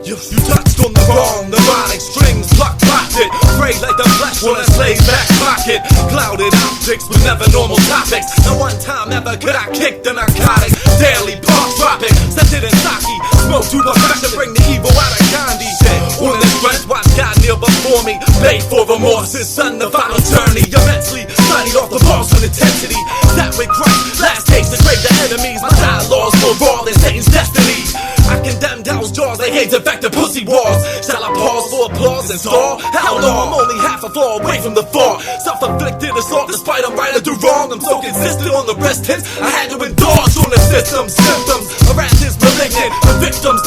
You touched on the wrong, neurotic strings plucked, popped it. Afraid like the flesh on a slave's back pocket. Clouded optics with never normal topics. Not one time ever could I kick the narcotic. Daily park tropic, scented in sake. Smoke to perfection, bring the evil out of Gandhi. On this breath, watch God kneel before me. Paid for remorse, his son, the final journey. Immensely studied off the balls with intensity. That with Christ, last taste to trade the enemies. My dialogues more raw than Satan's destiny. I condemn Dow's jaws, they hate defective pussy walls. Shall I pause for applause and stall? Hell no, I'm only half a floor away from the fall. Self-inflicted assault, despite I'm right or do wrong. I'm so consistent on the wrist hits, I had to indulge on the system. Symptoms, harass is malignant. The victims,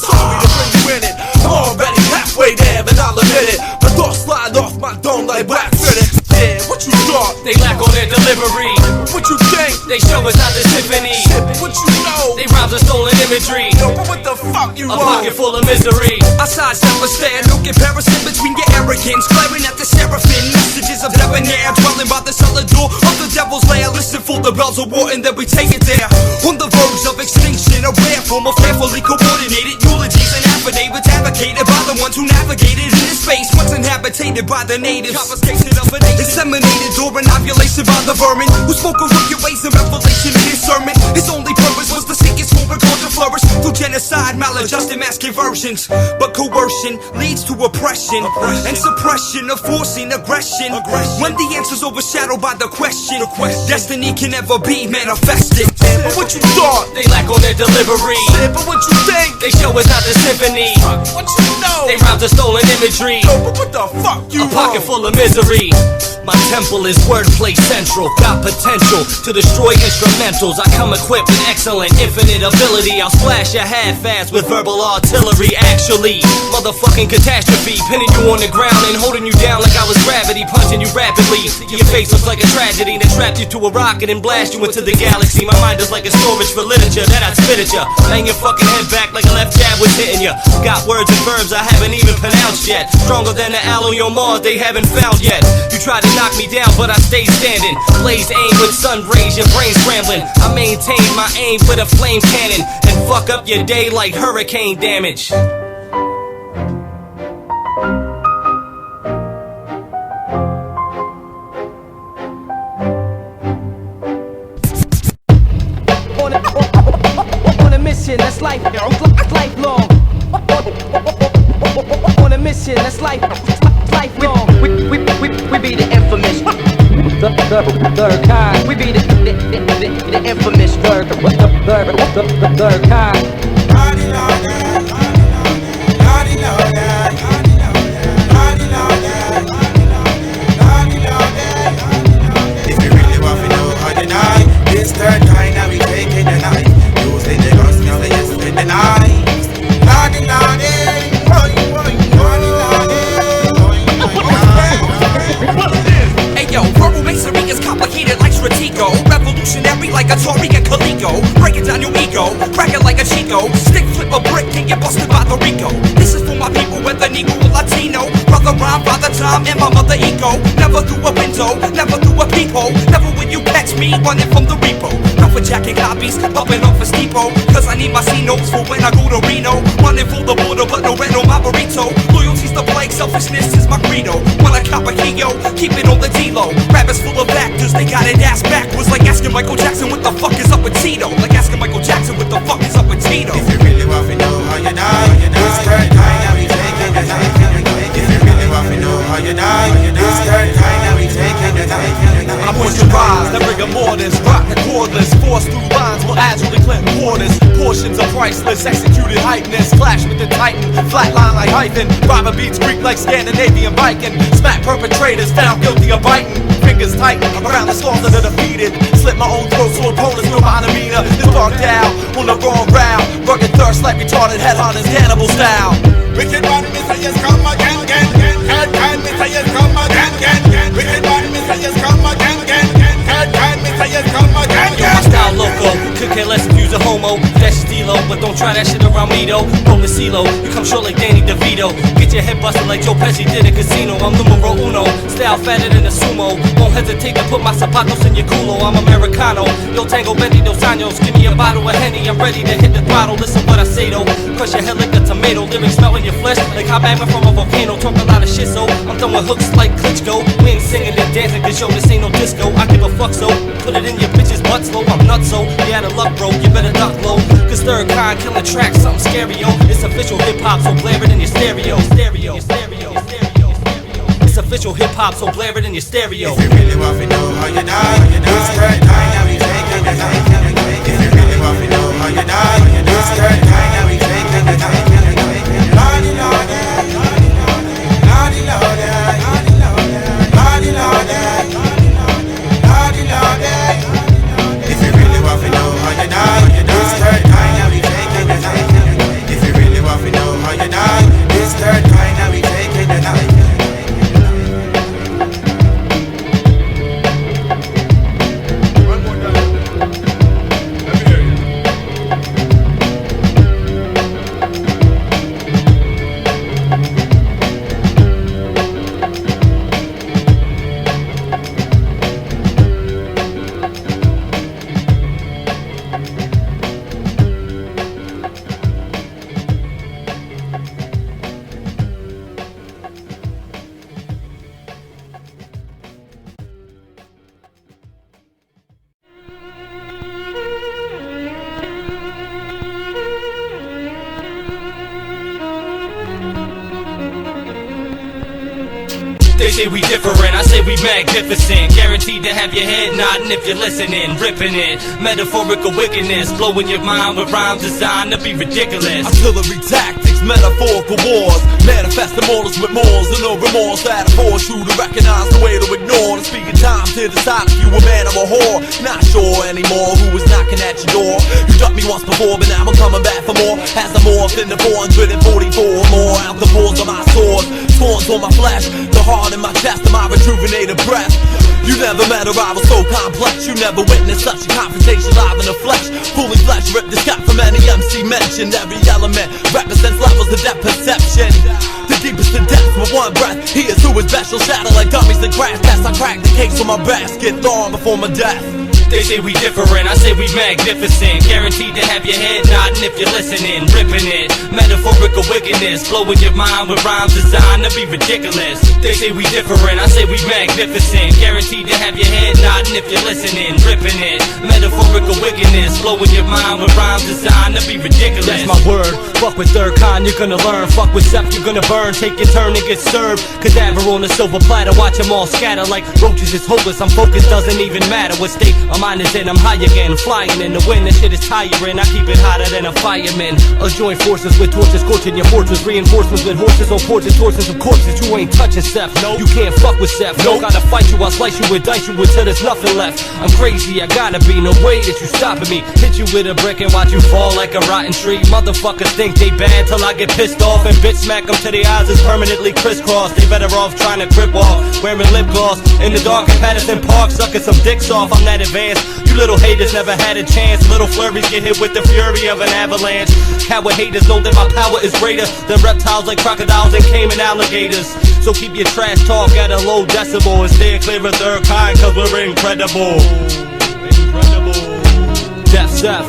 sorry to bring you in it. I'm already halfway there, but I'll admit it. My thoughts slide off my dome like wax critics. Yeah, what you thought? They lack on their delivery. What you think? They show us not the symphony. Shit, what you know? They rhymes are stolen imagery. Yo, but what the fuck you A want? pocket full of misery. I sidestep a stare, no comparison between your arrogance. Glaring at the seraphim, messages of debonair. Dwelling by the cellar door of the devil's lair. Listen for the bells of war and then we take it there. On the verge of extinction, a rare form of carefully coordinated eulogies and affidavits advocated by the ones who navigated in this space once inhabited by the natives. Confiscation of a nation, disseminated or an ovulation by the vermin who spoke of wicked ways and revelation in his sermon. His only purpose was to seek his forward cause to flourish through genocide, maladjusted mass conversions. But coercion leads to oppression and suppression of forcing aggression. When the answer's overshadowed by the question, destiny can never be manifested. But what you thought? They lack on their delivery. Shit, but what you think? They show us not the symphony. What you know? They rhymes are stolen imagery. Yo, but what the fuck you A pocket want? full of misery. My temple is wordplay central. Got potential to destroy instrumentals. I come equipped with excellent, infinite ability. I'll splash your half-ass with verbal artillery. Actually, motherfucking catastrophe. Pinning you on the ground and holding you down like I was gravity. Punching you rapidly. Your face looks like a tragedy that trapped you to a rocket and blast you into the galaxy. My mind is like a storage for literature that I spit at ya. Bang your fucking head back like a left jab was hitting ya. Got words and verbs I haven't even pronounced yet. Stronger than the aloe on Mars they haven't found yet. You tried to knock me down, but I stayed standing. Blaze aim with sun rays, your brain scrambling. I maintain my aim with a flame cannon and fuck up your day like hurricane damage. On a mission, that's lifelong. On a mission, that's lifelong. We be the infamous third kind. We be the infamous third kind. If you really want to know how to die, this third kind now we taking the night. Using the guns, now they just spend the night. Hey yo, verbal masonry is complicated like Stratego. Revolutionary like Atari and Coleco. Breaking down your ego, crack it like a Chico. Stick flip a brick and get busted by the Rico. This is for my people, whether Negro or Latino. Brother rhyme, father time, and my mother ego. Never through a window, never through a peephole. Never when you catch me running from the repo. Not for jacking copies, bumping off a steeple. Cause I need my C notes for when I go to Reno. Running for the border, but no red on my burrito. Loyalty's the plague, selfishness is my credo. When I cop a key, yo, keep it on the D-Lo. Rappers full of actors, they got it ass backwards. Like asking Michael Jackson what the fuck is up with Tito. Like asking Michael Jackson what the fuck is up with Tito. If you really want to know how you die, this third kind now we taking the night. If you really want to know how you die, this third kind now we taking the night. I moisturize, that rigor mortis. Rock the cordless, force through lines will agilely cleanse quarters. Portions are priceless, executed hypeness. Clash with the titan, flatline like hyphen. Robber beats Greek like Scandinavian Viking. Smack perpetrators found guilty of biting. Fingers tighten around the skulls of the defeated. Slit my own throat so opponents know my demeanor. This bugged out on the wrong route. Rugged thirst like retarded headhunters, cannibal style. Wicked man, Mr. Yes, come again. Third kind, Mr. Yes, come again. Wicked man, Mr. Yes, come again. Third kind, Mr. Yes, come again. Yo, my style loco, could care less if you's a homo. That's stilo, but don't try that shit around me though. Rolling CeeLo, you come short like Danny DeVito. Get your head busted like Joe Pesci did at Casino. I'm numero uno, style fatter than a sumo. Won't hesitate to put my zapatos in your culo. I'm Americano, yo tango 22 años. Give me a bottle of Henny, I'm ready to hit the throttle. Listen what I say though, crush your head like a tomato. Lyrics smelling your flesh like hot magma from a volcano. Talk a lot of shit, so I'm throwing hooks like Klitschko. We ain't singing and dancing, cause yo, this ain't no disco. I give a fuck, so put it in your bitch's butt slow. I'm nuts, so you out of luck, bro, you better duck low. Cause Third Kind killing tracks, something scary, yo. It's official hip-hop, so blare it in your stereo. It's official hip-hop, so blare it in your stereo. If you really want to know how you die, this Third Kind, now we taking the night. If you really want to know how you die, this Third Kind, now we taking the night. Lordy, Lordy, Lordy, Lordy, Lordy, Lordy, Lordy, Lordy. If you really want to know how you die, this Third Kind, now we taking the night. If you really want to know how you die, this Third Kind, now we taking the night. They say we different, I say we magnificent. Guaranteed to have your head nodding if you're listening. Ripping it, metaphorical wickedness. Blowing your mind with rhymes designed to be ridiculous. Artillery tactics, metaphorical wars. Manifesting mortals with morals and no remorse that force you to recognize the way to ignore. And speaking time to decide if you a man or a whore. Not sure anymore who was knocking at your door. You ducked me once before, but now I'm coming back for more. As I morphed into 444 more. Out the pores of my sword, thorns on my flesh, the heart in my chest and my rejuvenated breath. You never met her, I was so complex. You never witnessed such a confrontation live in the flesh. Fully flesh, ripped the sky from any MC mentioned. Every element represents levels of depth perception. The deepest in depth with one breath. He is who is best, shall shatter like dummies that crash tests. I crack the case on my basket, thorn before my death. They say we different, I say we magnificent. Guaranteed to have your head nodding if you're listening. Ripping it, metaphorical wickedness. Blowing your mind with rhymes designed to be ridiculous. They say we different, I say we magnificent. Guaranteed to have your head nodding if you're listening. Ripping it, metaphorical wickedness. Blowing your mind with rhymes designed to be ridiculous. That's my word, fuck with Third Kind, you're gonna learn. Fuck with Seth, you're gonna burn. Take your turn and get served. Cadaver on a silver platter, watch them all scatter like roaches. It's hopeless, I'm focused, doesn't even matter what state I'm mind is in, I'm high again, flying in the wind. This shit is tiring, I keep it hotter than a fireman. Us join forces with torches, scorching your fortress. Reinforcements with horses on porches, torches of corpses. You ain't touching Seth, no, you can't fuck with Seth. No, gotta fight you, I'll slice you with dice you until there's nothing left. I'm crazy, I gotta be, no way that you stopping me. Hit you with a brick and watch you fall like a rotten tree. Motherfuckers think they bad till I get pissed off and bitch smack them till their eyes is permanently crisscrossed. They better off trying to crip walk, wearing lip gloss in the dark in Patterson Park, sucking some dicks off. I'm that advanced. You little haters never had a chance. Little flurries get hit with the fury of an avalanche. Coward haters know that my power is greater than reptiles like crocodiles and caiman alligators. So keep your trash talk at a low decibel and stay clear of Third Kind, cause we're incredible. Death Seth,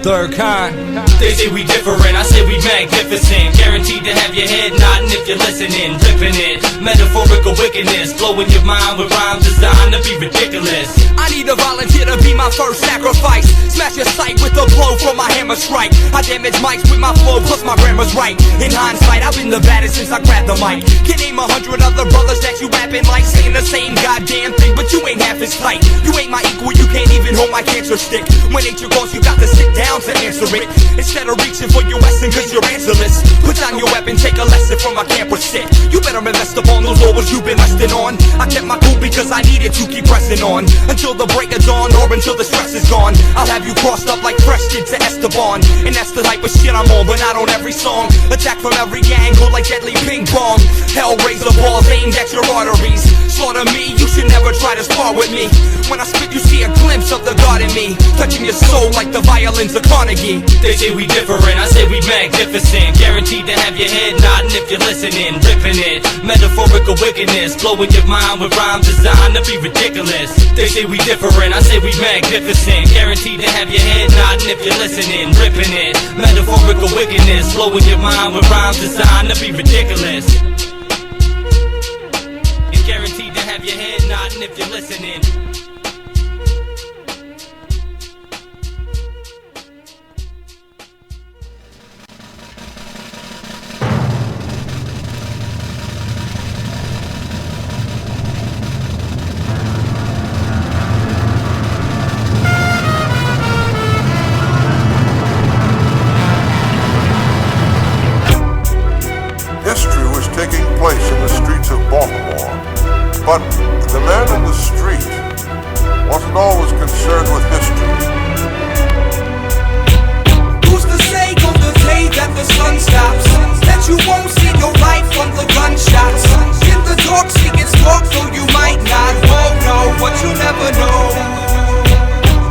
Third Kind. They say we different, I say we magnificent. Guaranteed to have your head nodding if you're listening. Ripping it, metaphorical wickedness. Blowing your mind with rhymes designed to be ridiculous. I need a volunteer to be my first sacrifice. Smash your sight with a blow from my hammer strike. I damage mics with my flow, plus my grammar's right. In hindsight, I've been the baddest since I grabbed the mic. Can name 100 other brothers that you rapping like, saying the same goddamn thing, but you ain't half as tight. You ain't my equal, you can't even hold my cancer stick. When nature calls, you got to sit down to answer it. Instead of reaching for your lesson, cause you're answerless. Put down your weapon, take a lesson from my camper shit. You better invest upon those lowers you've been resting on. I kept my cool because I needed to keep pressing on until the break of dawn or until the stress is gone. I'll have you crossed up like fresh kid to Esteban. And that's the type of shit I'm on, but not on every song. Attack from every angle like deadly ping pong. Hellraiser balls aimed at your arteries. slaughter me. You should never try to spar with me. When I spit, you see a glimpse of the God in me, touching your soul like the violins of Carnegie. They say we different, I say we magnificent. Guaranteed to have your head nodding if you're listening. Ripping it, metaphorical wickedness, blowing your mind with rhymes designed to be ridiculous. They say we different, I say we magnificent. Guaranteed to have your head nodding if you're listening. Ripping it, metaphorical wickedness, blowing your mind with rhymes designed to be ridiculous. And guaranteed to have your head nodding if you're listening. History was taking place in the streets of Baltimore, but the man in the street wasn't always concerned with history. Who's to say on the day that the sun stops, that you won't see your life from the gunshots? In the dark, she gets dark, so you might not know what you never know.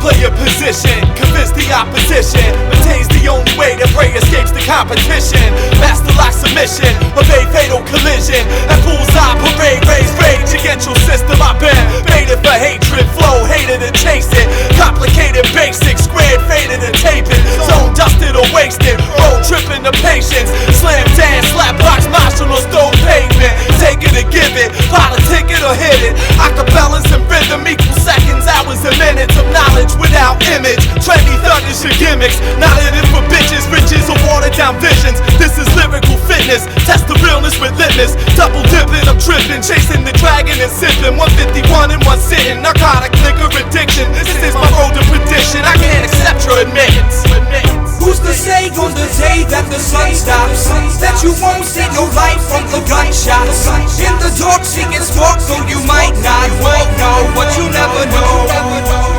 Play your position, convince the opposition. Maintains the only way that prey escapes the competition. Master lock submission, obey fatal collision. And bullseye parade, raise rage against your system. I've been baited for hatred, flow, hated and chase it. Complicated basics, squared, faded and taping. Zone dusted or wasted, road tripping the patience. Slam dance, slap box, martial or stone pavement. Take it or give it, politic it or hit it. Acapellas and rhythm equal seconds, hours and minutes of knowledge without image. Trendy thunders your gimmicks, not in it for bitches, riches or watered down visions. This is lyrical fitness, test the realness with litmus. Double dipping, I'm tripping, chasing the dragon and sipping. 151 in one sitting, narcotic liquor addiction. This is my road to perdition, I can't accept your admittance. Who's to say on the day that the sun stops, that you won't see your life from the gunshots? In the dark, she gets dark, so you might not know what you never know.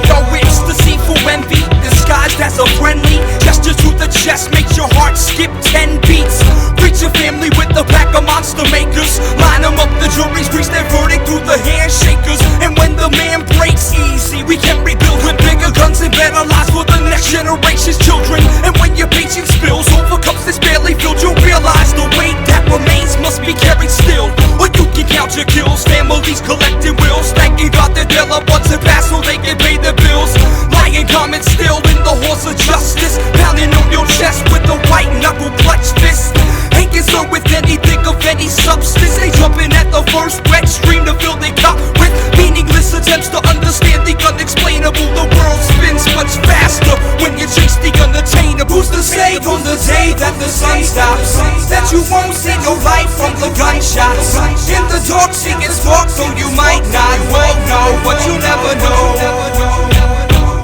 Yo, it's deceitful envy, disguised as a friendly gesture to the chest, makes your heart skip 10 beats. Reach your family with a pack of monster makers. Line them up, the juries reach their verdict through the handshakers. And when the man breaks easy, we can rebuild with bigger guns and better lives for the next generation's children. And when your patience spills over cups that's barely filled, you'll realize the weight that remains must be carried still. Or you can count your kills, families collecting wills, thanking God that their loved ones have passed so they can pay their bills. Lying comment still in the horse of justice, pounding on your chest with a white knuckle clutch fist. Ain't concerned with anything of any substance. They jumping at the first wet stream to fill their cup with meaningless attempts to understand the unexplainable. The world spins much faster when you chase the unattainable. Who's to say on the day that the sun stops, that you won't see your life from the gunshots? In the dark, she gets dark, so you might not know what you never know.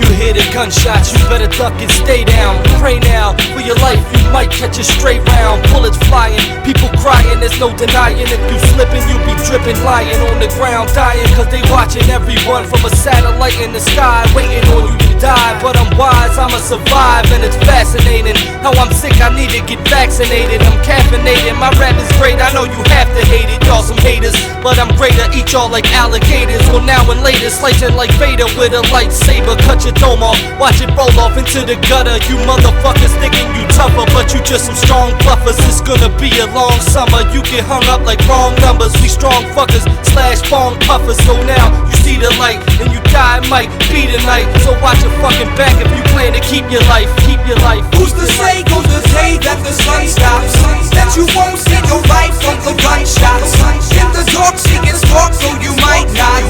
You hear the gunshots, you better duck and stay down. Pray now for your life, you might catch a straight round. Bullets flying, people crying, there's no denying. If you slipping, you be dripping, lying on the ground, dying. Cause they watching everyone from a satellite in the sky, waiting on you to die. But I'm wise, I'ma survive, and it's fascinating how I'm sick, I need to get vaccinated. I'm caffeinated, my rap is great, I know you have to hate it. Y'all some haters, but I'm greater, eat y'all like alligators. Well now and later, slicing like Vader with a lightsaber. Cut your dome off, watch it roll off into the gutter. You motherfuckers thinking you tougher, but you just some strong bluffers. It's gonna be a long summer, you get hung up like wrong numbers. We strong fuckers, slash bong puffers. So now you see the light, and you die might be the night. So watch your fucking back if you plan to keep your life, keep your life. Who's to say on the day that the sun stops, that you won't see your life from the gunshots? In the dark, she gets dark, so you might not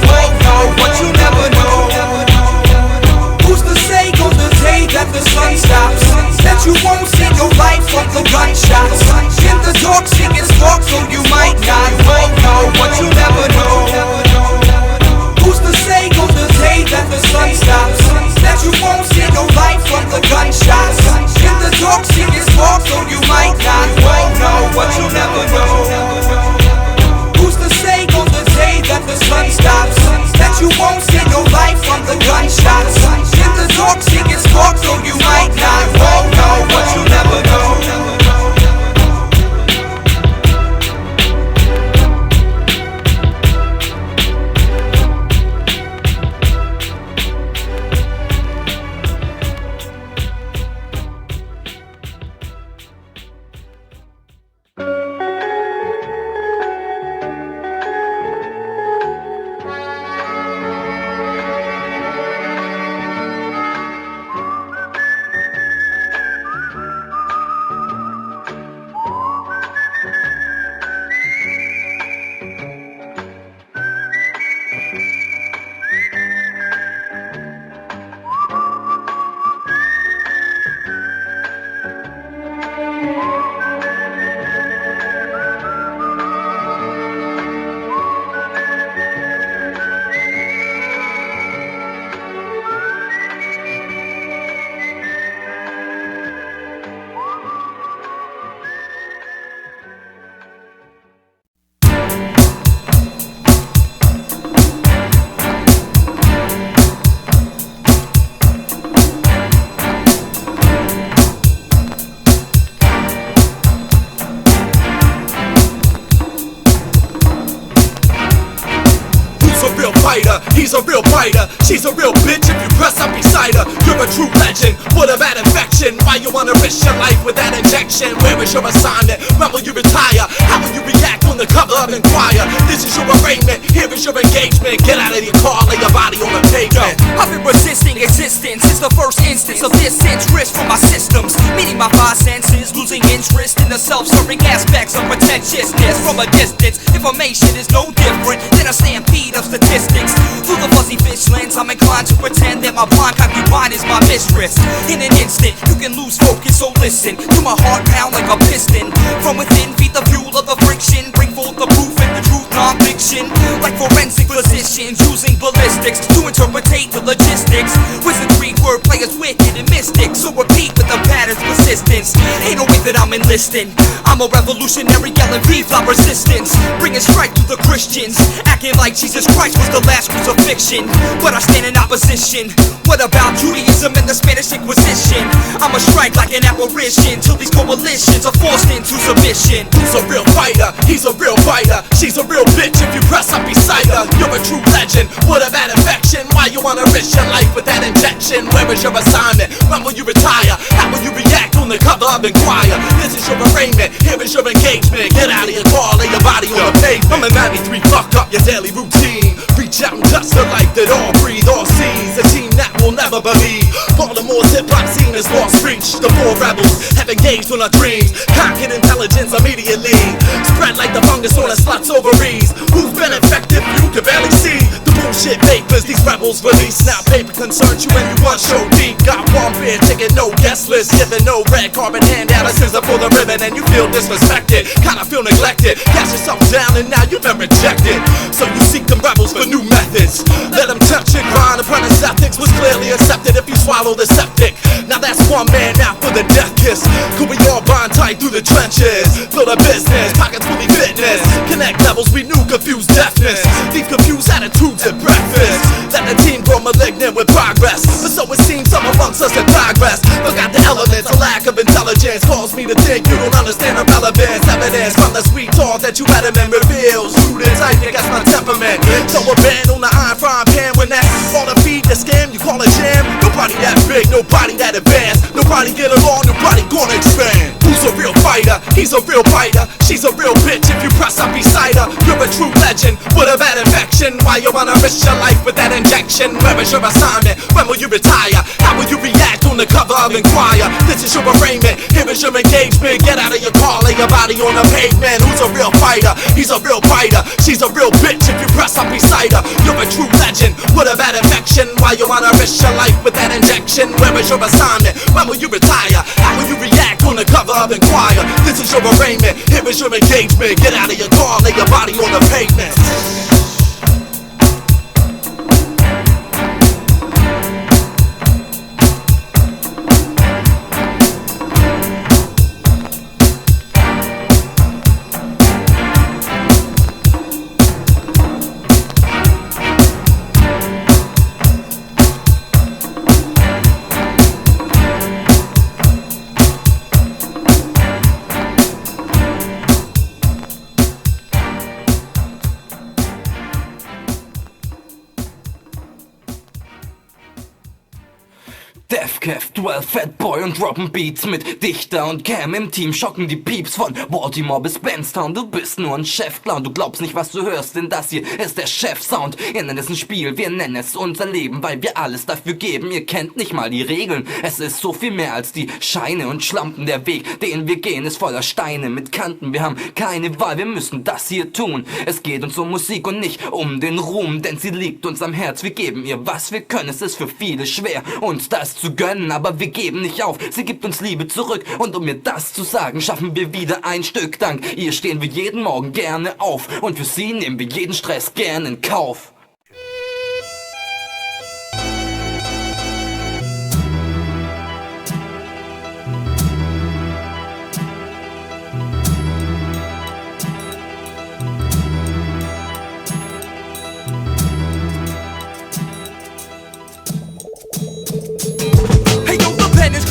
know what you never know. Who's to say on the day that the sun stops, that you won't see your life from the gunshots? In the dark, she gets dark, so you might not know what you never know. Who's to say on the day that the sun stops, that you won't see your life from the gunshots? In the dark, she gets dark, so you might not know what you never know. Who's to say on the day that the sun stops, that you won't he's a real fighter. She's a real bitch if you press up beside her. You're a true legend, what a bad infection. Why you wanna risk your life with that injection? Where is your assignment? When will you retire? How will you react on the cover of Inquirer? This is your arraignment, here is your engagement. Get out of your car, lay your body on the pavement. I've been resisting existence since the first instance of this interest from my systems. Meeting my five senses, losing interest in the self-serving aspects of pretentiousness. From a distance, information is no different than a stampede of statistics. Through the fuzzy fish lens, I'm inclined to pretend that my blind concubine is my mistress. In an instant, you can lose focus, so listen to my heart pound like a piston. From within, feed the fuel of the friction, bring forth the proof and the truth, non-fiction. Like forensic physicians using ballistics to interpretate the logistics. Wizardry, wordplay is wicked and mystic, so repeat with the pattern's persistence. Ain't no way that I'm enlisting. I'm a revolutionary yelling vive la resistance, bringing strife to the Christians, acting like Jesus Christ was the last crucifixion. But I stand in opposition. What about Judaism and the Spanish Inquisition? I'ma strike like an apparition till these coalitions are forced into submission. He's a real fighter, he's a real fighter. She's a real bitch if you press up beside her. You're a true legend, what a bad infection. Why you wanna risk your life with that injection? Where is your assignment? When will you retire? How will you react on the cover of Inquirer? This is your arraignment, here is your engagement. Get out of your car, lay your body on the pavement. I'm a 93, fuck up your daily routine. Reach out and touch the life that all breathe, all sees. A team that will never believe. Baltimore's hip-hop scene is lost reach. The four rebels have engaged on our dreams. Conquered intelligence immediately. Spread like the fungus on a slut's ovaries. Who's been infected? You can barely see. The bullshit vapors these rebels release. Now paper concerns you and you want show deep. Got one beer ticket, no guest list. Giving no red carpet handout. A scissor for the ribbon and you feel disrespected. Kinda feel neglected. Cast yourself down and now you've been rejected. So you seek them rebels for new methods. Let them touch it, grind. Apprentice ethics was clearly accepted if you swallow the septic. Now that's one man out for the death kiss. Could we all bind tight through the trenches? Build a business, pockets fully fitness. Connect levels, we knew confused deafness. These confused attitudes at breakfast. Let the team grow malignant with progress. But so it seems some amongst us in progress forgot the elements, a lack of intelligence caused me to think you don't understand the relevance. Evidence from the sweet talk that you had and reveals you the type that got my temperament. So a band on the iron frying pan when that's all the feed the scam you call a jam. Nobody that big, nobody that advanced, nobody get along, nobody gonna expand. Who's a real fighter? He's a real fighter. She's a real bitch if you press up beside her. You're a true legend, what a bad infection. Why you wanna risk your life with that injection? Where is your assignment? When will you retire? How will you react on the cover of Inquirer? This is your arraignment, here is your engagement. Get out of your car, lay your body on the pavement. Who's a real fighter? He's a real fighter. She's a real bitch if you press up beside her. You're a true legend, what a bad infection. Why you wanna risk your life with that injection? Where is your assignment? When will you retire? How will you react on the cover of Inquirer? This is your arraignment, here is your engagement. Get out of your car, lay your body on the pavement. Def Kev, 12, Fatboy und droppen Beats mit Dichter und Cam im Team, schocken die Pieps von Baltimore bis Benstown. Du bist nur ein Chefclown, du glaubst nicht, was du hörst, denn das hier ist der Chef-Sound. Ihr nennt es ein Spiel, wir nennen es unser Leben, weil wir alles dafür geben. Ihr kennt nicht mal die Regeln, es ist so viel mehr als die Scheine und Schlampen. Der Weg, den wir gehen, ist voller Steine mit Kanten. Wir haben keine Wahl, wir müssen das hier tun. Es geht uns um Musik und nicht um den Ruhm, denn sie liegt uns am Herz. Wir geben ihr, was wir können, es ist für viele schwer, uns das zu gönnen, aber wir geben nicht auf, sie gibt uns Liebe zurück und um mir das zu sagen, schaffen wir wieder ein Stück. Dank ihr stehen wir jeden Morgen gerne auf und für sie nehmen wir jeden Stress gern in Kauf.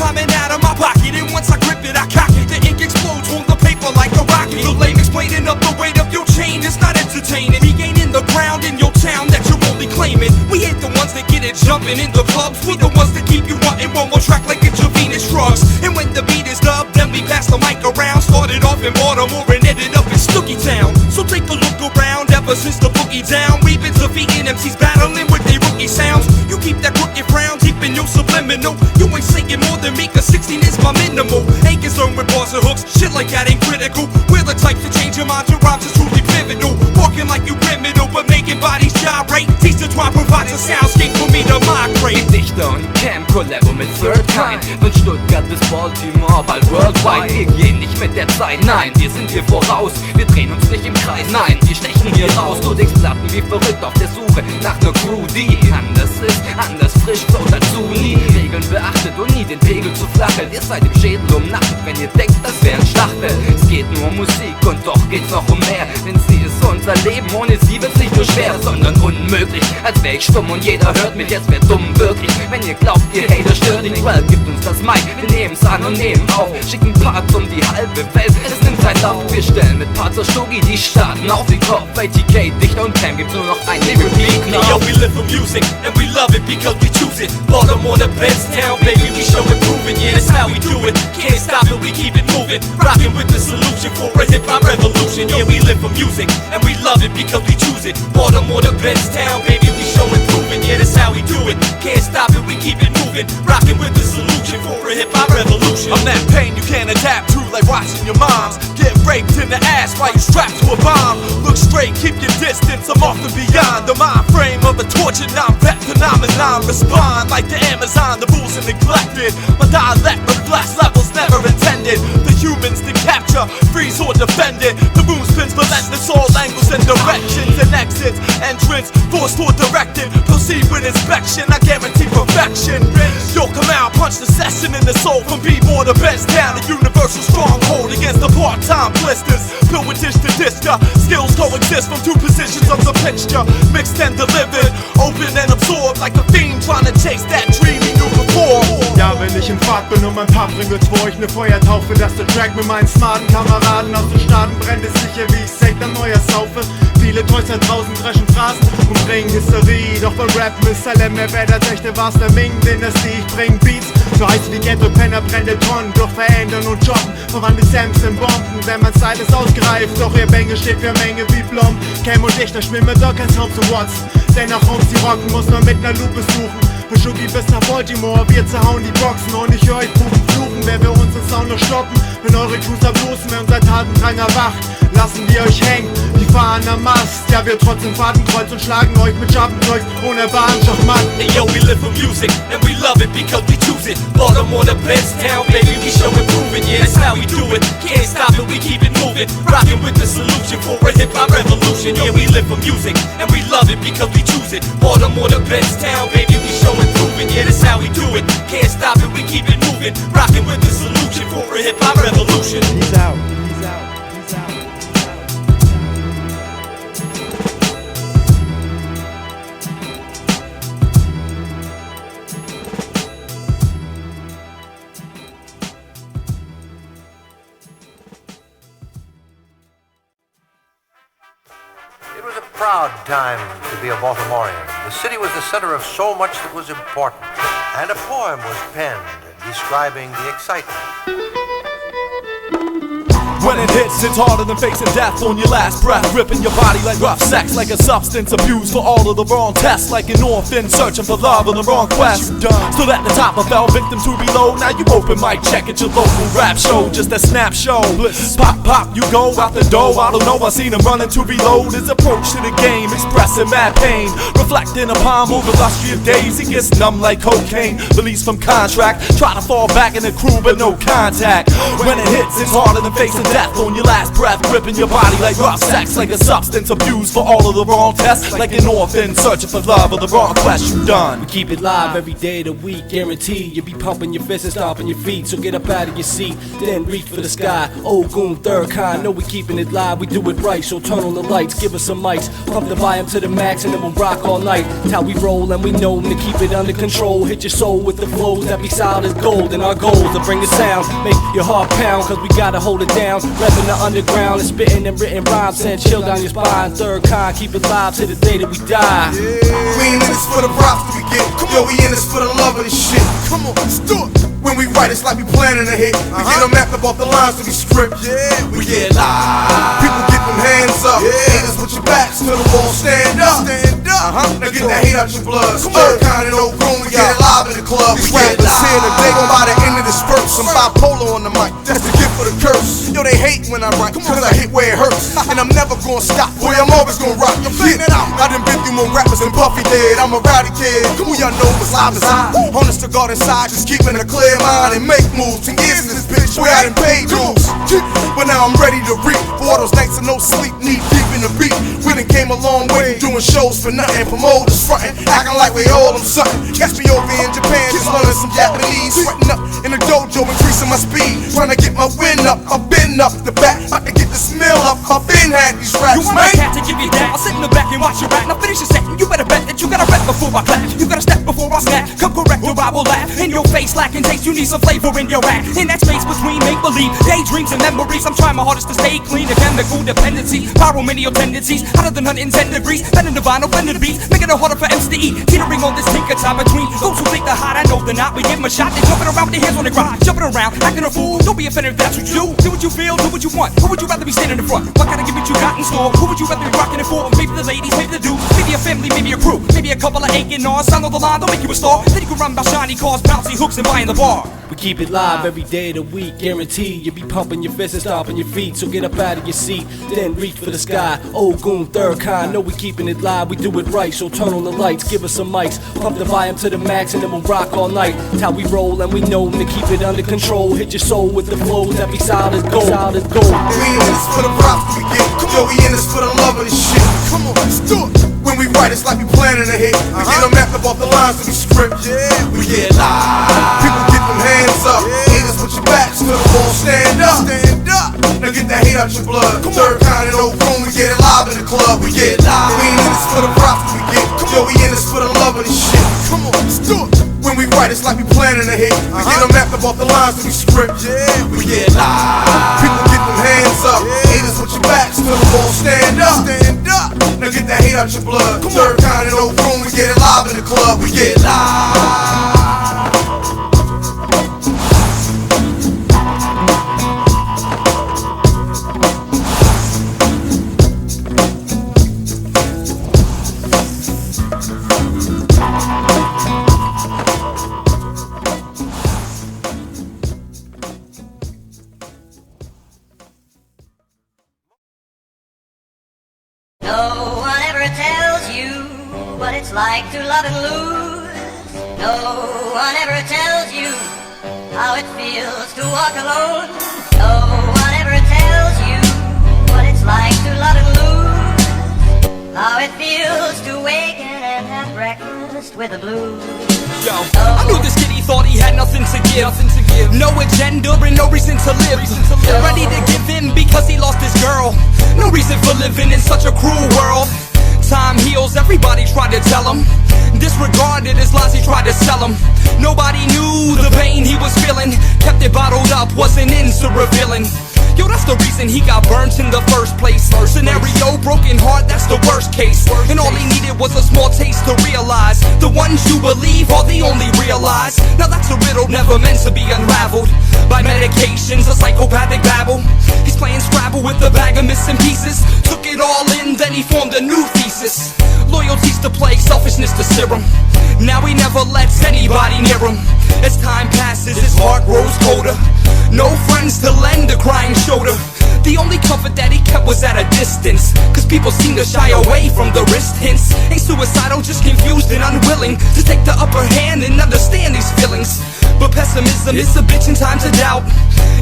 Climbing out of my pocket, and once I grip it, I cock it. The ink explodes on the paper like a rocket. The lame explaining up the weight of your chain is not entertaining. He ain't in the ground in your town that you're only claiming. We ain't the ones that get it jumping in the clubs. We the ones that keep you wanting one more track like intravenous drugs. And when the beat is dubbed, then we pass the mic around. Started off in Baltimore and ended up in Stookie Town. So take a look around, ever since the boogie down, we've been defeating MCs battling with their rookie sounds. You keep that crooked frown deep in your subliminal. You ain't saying more than me, cause 16 is my minimal. Ain't concerned with bars and hooks, shit like that ain't critical. We're the type to change your mind, your rhymes is truly pivotal. Walking like you criminal, but making bodies gyrate. Teach the twine provides a soundscape for me to migrate. Dichter und Cam Collabo mit Third Kind. Von Stuttgart bis Baltimore, bald worldwide. Wir gehen nicht mit der Zeit, nein, wir sind hier voraus. Wir drehen uns nicht im Kreis, nein, wir stechen hier raus. Du denkst Platten wie verrückt auf der Suche nach ner Crew, die anders ist, anders frisch, flow dazu. Nie Regeln beachtet und nie den Pegel zu flacheln. Ihr seid im Schädel umnachtet, wenn ihr denkt, das wäre ein Stachel. Es geht nur um Musik und doch geht's noch um mehr. Denn sie ist unser Leben, ohne sie wird's nicht nur schwer, sondern unmöglich. Als wär ich stumm und jeder hört mich, jetzt wär dumm wirklich. Wenn ihr glaubt, ihr Hater stört ihn, well, gibt uns das Mic, wir nehmen's an und nehmen auf. Schicken Parts um die halbe Welt, es nimmt seinen Lauf. Wir stellen mit Parts aus Stuggi die Staaten auf den Kopf. ATK, Dichter und Cam gibt's nur noch ein Repeat. Yo, we live for music, and we love it because we choose it. Baltimore to Benstown, baby, we show and proving. Yeah, that's how we do it. Can't stop it, we keep it moving. Rocking with the solution for a hip-hop revolution. Yeah, we live for music, and we love it because we choose it. Baltimore to Benstown, baby, we show and proving. Yeah, that's how we do it. Can't stop it, we keep it moving. Rocking with the solution for a hip-hop revolution. I'm that pain you can't adapt to, like watching your moms get raped in the ass while you strapped to a bomb. Look straight, keep your distance, I'm often beyond the mind frame of a tortured non-vet phenomenon. Respond like the Amazon, the rules are neglected. My dialect reflects levels never intended. The humans to capture, freeze or defend it. The moon spins relentless, all angles and directions and exits. Entrance, forced or directed. Proceed with inspection, I guarantee perfection. Yo, come out, punch the session in the soul. From B-More to Benstown, a universal stronghold against the part-time blisters. Built with dish to disca, skills coexist from two positions of the picture. Mixed and delivered, open and absorbed like a fiend trying to chase that dream he knew before. Ja, wenn ich in Fahrt bin und mein Pub bringt, wo ich ne Feuertaufe, dass der Track mit meinen smarten Kameraden aus den Staaten brennt, ist sicher, wie ich safe dann neuer saufe. Viele Toys da draußen dreschen Phrasen und bringen Hysterie. Doch beim Rappen ist Salem mehr wert als echte Wasser-Ming-Dynastie. Ich bring Beats, so heiß wie Ghetto-Penner, brennende Tonnen. Durch Verändern und Jobben, verwandelt Sams in Bomben. Denn mein Style ist ausgereift, doch ihr Bänge steht für Menge wie Blom. Cam und ich, da schwimmen wir doch kein Home zu Watts. Denn nach Homes, die rocken, muss man mit ner Lupe suchen. Von Stuggi bis nach Baltimore, wir zerhauen die Boxen. Und ich höre euch Buben fluchen, wer wir unseren Sound noch stoppen. Wenn eure Crews ablosen, wenn unser Tatendrang erwacht, lassen wir euch hängen, wie fahren am Mast. Ja, wir trotzen Fadenkreuz und schlagen euch mit Scharfenzeug ohne Bahn, Schachmann. Hey, yo, we live for music, and we love it because we choose it. Baltimore to Benstown, baby, we show and proving. Yeah, that's how we do it. Can't stop it, we keep it moving. Rocking with the solution for a hip-hop revolution. Yeah, we live for music, and we love it because we choose it. Baltimore to Benstown, baby, we show and proving. Yeah, that's how we do it. Can't stop it, we keep it moving. Rocking with the solution for a hip-hop revolution. Peace out, peace out, peace out. It was a proud time to be a Baltimorean. The city was the center of so much that was important, and a poem was penned describing the excitement. When it hits, it's harder than facing death on your last breath. Ripping your body like rough sex, like a substance abuse for all of the wrong tests. Like an orphan searching for love on the wrong quest. Still at the top, I fell victim to below. Now you open mic check at your local rap show. Just a snap show. Pop, pop, you go out the door. I don't know, I seen him running to reload. His approach to the game, expressing mad pain. Reflecting upon over illustrious days. He gets numb like cocaine. Released from contract. Try to fall back in the crew, but no contact. When it hits, it's harder than facing death on your last breath, gripping your body like rough sex, like a substance abused for all of the wrong tests, like an orphan searching for love or the wrong quest you done. We keep it live every day of the week, guaranteed you'll be pumping your fists and stomping your feet. So get up out of your seat, then reach for the sky. Old goon, third kind, know we keeping it live, we do it right. So turn on the lights, give us some mics, pump the volume to the max, and then we'll rock all night. That's how we roll, and we know to keep it under control. Hit your soul with the flows that be solid as gold, and our goal is to bring the sound, make your heart pound, cause we gotta hold it down. sound, repping the underground and spitting and written rhymes, send chill down your spine. Third kind, keep it live to the day that we die. We ain't in this for the props that we get. Yo, we in this for the love of this shit. Come on, let's do it. When we write, it's like we planning a hit. We get them mapped up off the lines that we script. Yeah, we get live. People get them hands up. Haters with your backs to the wall, stand up. Stand up. Now get that hate out your blood. Third kind and old room, we get it live in the club. We get live. Here today, gon' by the end of this verse. I'm bipolar on the mic. That's the gift for the curse. Yo, they hate when I write, cause I hit where it hurts. And I'm never gonna stop. Boy, I'm always gonna rock. You figure it out. I done been through more rappers than Puffy did. I'm a rowdy kid. Who y'all know what's live inside? Honest to God inside, just keeping a clear mind and make moves. 10 years in this bitch, boy, I done paid dues. But now I'm ready to reap. For all those nights of no sleep, knee deep in the beat. We done came a long way, doing shows for nothing. Promoters frontin', acting like we owe them something. Catch me over in Japan, just learning some Japanese. Sweating up in the dojo, increasing my speed. Trying to get my win up, I've been up the back. About to get this mill up, I've been had these raps. You want my cat to give you that? I'll sit in the back and watch you rap. Now finish your set, and you better bet that you gotta rap before I clap. You gotta step before I snap. Come correct or I will laugh. In your face, lacking taste, you need some flavor in your act. In that space between make-believe, daydreams and memories, I'm trying my hardest to stay clean of chemical dependency, pyromanial tendencies, hotter than unintended degrees, bending the vinyl, blended beats, making it harder for MC to eat, teetering on this tinker top between those who think they're hot, I know they're not. We give them a shot, they jumping around with their hands on the ground, jumping around, acting a fool. Don't be offended if that's what you do. Do what you feel, do what you want. Who would you rather be standing in front? What kind of gimmick you got in store? Who would you rather be rocking it for? Maybe the ladies, maybe the dudes, maybe a family, maybe a crew, maybe a couple of aching arms. Sound on the line, don't make you a star. Then you can run by shiny cars, bouncy hooks, and buying the bar. We keep it live every day of the week, guaranteed you'll be pumping your fists and stomping your feet. So get up out of your seat, then reach for the sky. Old goon, third kind, know we keeping it live, we do it right. So turn on the lights, give us some mics, pump the volume to the max, and then we'll rock all night. That's how we roll, and we know to keep it under control. Hit your soul with the flows, every solid gold. Solid gold. We in this for the props that we get. Yo, we in this for the love of this shit. Come on, let's do it. When we write, it's like we planning a hit. We get them mapped up off the lines that we script. Yeah, we get live. People get them hands up. Haters with your backs to the wall, stand up. Stand up. Now get that hate out your blood. Third kind and old room, we get it live in the club. We get live. We ain't in this for the props that we get. Yo, we in this for the love of this shit. Come on, let's do it. When we write, it's like we planning a hit. We get them mapped up off the lines that we script. Yeah, we get live. People get them hands up. Haters with your backs to the wall, stand up. Stand up. Now get that hate out your blood. Third kind and old room, we get it live in the club. We get live. No one ever tells you what it's like to love and lose. No one ever tells you how it feels to walk alone. No one ever tells you what it's like to love and lose. How it feels to waken and have breakfast with the blues. Yo, I knew this kid, he thought he had nothing to give. No agenda and no reason to live. Ready to give in because he lost his girl. No reason for living in such a cruel world. Time heals, everybody tried to tell him. Disregarded his lies, he tried to sell him. Nobody knew the pain he was feeling. Kept it bottled up, wasn't into revealing. Yo, that's the reason he got burnt in the first place. Scenario, broken heart, that's the worst case. And all he needed was a small taste to realize the ones you believe are the only realized. Now that's a riddle never meant to be unraveled by medications, a psychopathic babble. He's playing Scrabble with a bag of missing pieces. Took it all in, then he formed a new thesis. Loyalty's to plague, selfishness to serum. Now he never lets anybody near him. As time passes, his heart grows colder. No friends to lend a crying shoulder. The only comfort that he kept was at a distance, cause people seem to shy away from the wrist hints. Ain't suicidal, just confused and unwilling to take the upper hand and understand these feelings. But pessimism is a bitch in times of doubt.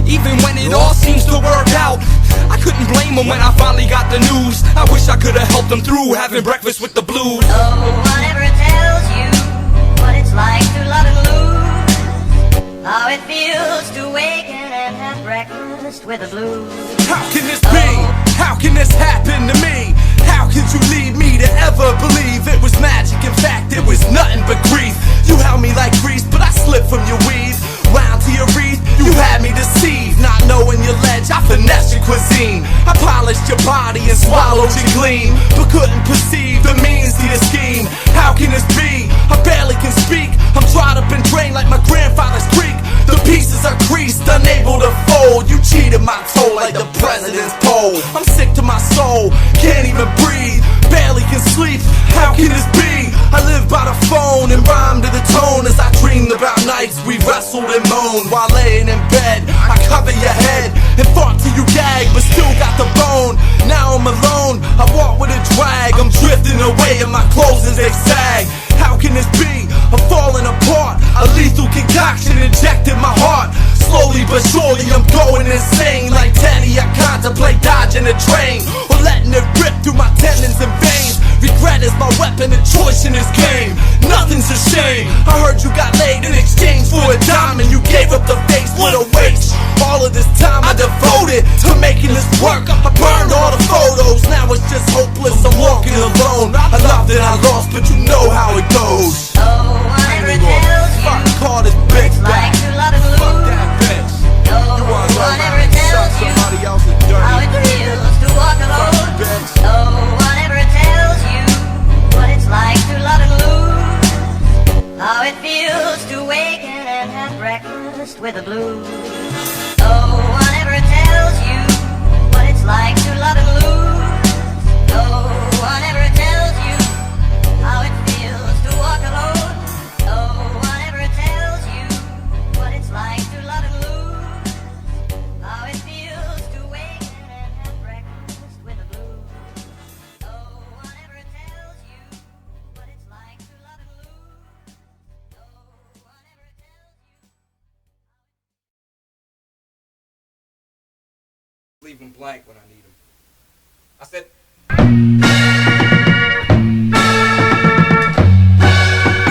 Even when it all seems to work out, I couldn't blame him when I finally got the news. I wish I could've helped him through having breakfast with the blues. No one ever tells you what it's like to love and lose. How it feels to waken and have breakfast with the blues. How can this be? How can this happen to me? How could you lead me to ever believe it was magic? In fact, it was nothing but grief. You held me like grease, but I slipped from your weave. Round to your wreath, you had me deceived. Not knowing your ledge, I finessed swallowed your gleam, but couldn't perceive the means to your scheme. How can this be? I barely can speak. I'm dried up and drained like my grandfather's creek. The pieces are creased, unable to fold. You cheated my toe like the president's poll. I'm sick to my soul, can't even breathe, barely can sleep. How can this be? I live by the phone and rhyme to the tone as I dreamed about nights we wrestled and moaned while laying in bed. I cover your head and fought till you gag, but still got the bone. Now I'm alone, I walk with a drag. I'm drifting away and my clothes as they sag. How can this be? I'm falling apart. A lethal concoction injected my heart. Slowly but surely I'm going insane. Like Teddy, I contemplate dodging a train or letting it rip through my tendons and veins. Regret is my weapon and choice in this game. Nothing's a shame. I heard you got laid in exchange for a diamond. You gave up the face for the waste. All of this time I devoted to making this work. I burned all the photos. Now it's just hopeless. I'm walking alone. I love that I lost, but you know how it goes. No one ever tells you Call this bitch it's like back. to love and Fuck lose. that bitch. No one ever tells you Somebody else's dirty how it feels to walk alone. No one ever tells you what it's like to love and lose. How it feels to waken and have breakfast with the blues. No one ever tells you what it's like to love and lose. No one ever tells you how it feels to walk alone. No one ever tells you what it's like to love and lose. How it feels to waken and have breakfast with the blues. No one ever tells you what it's like to love and lose. No one ever tells you. Leave them blank when I need them. I said,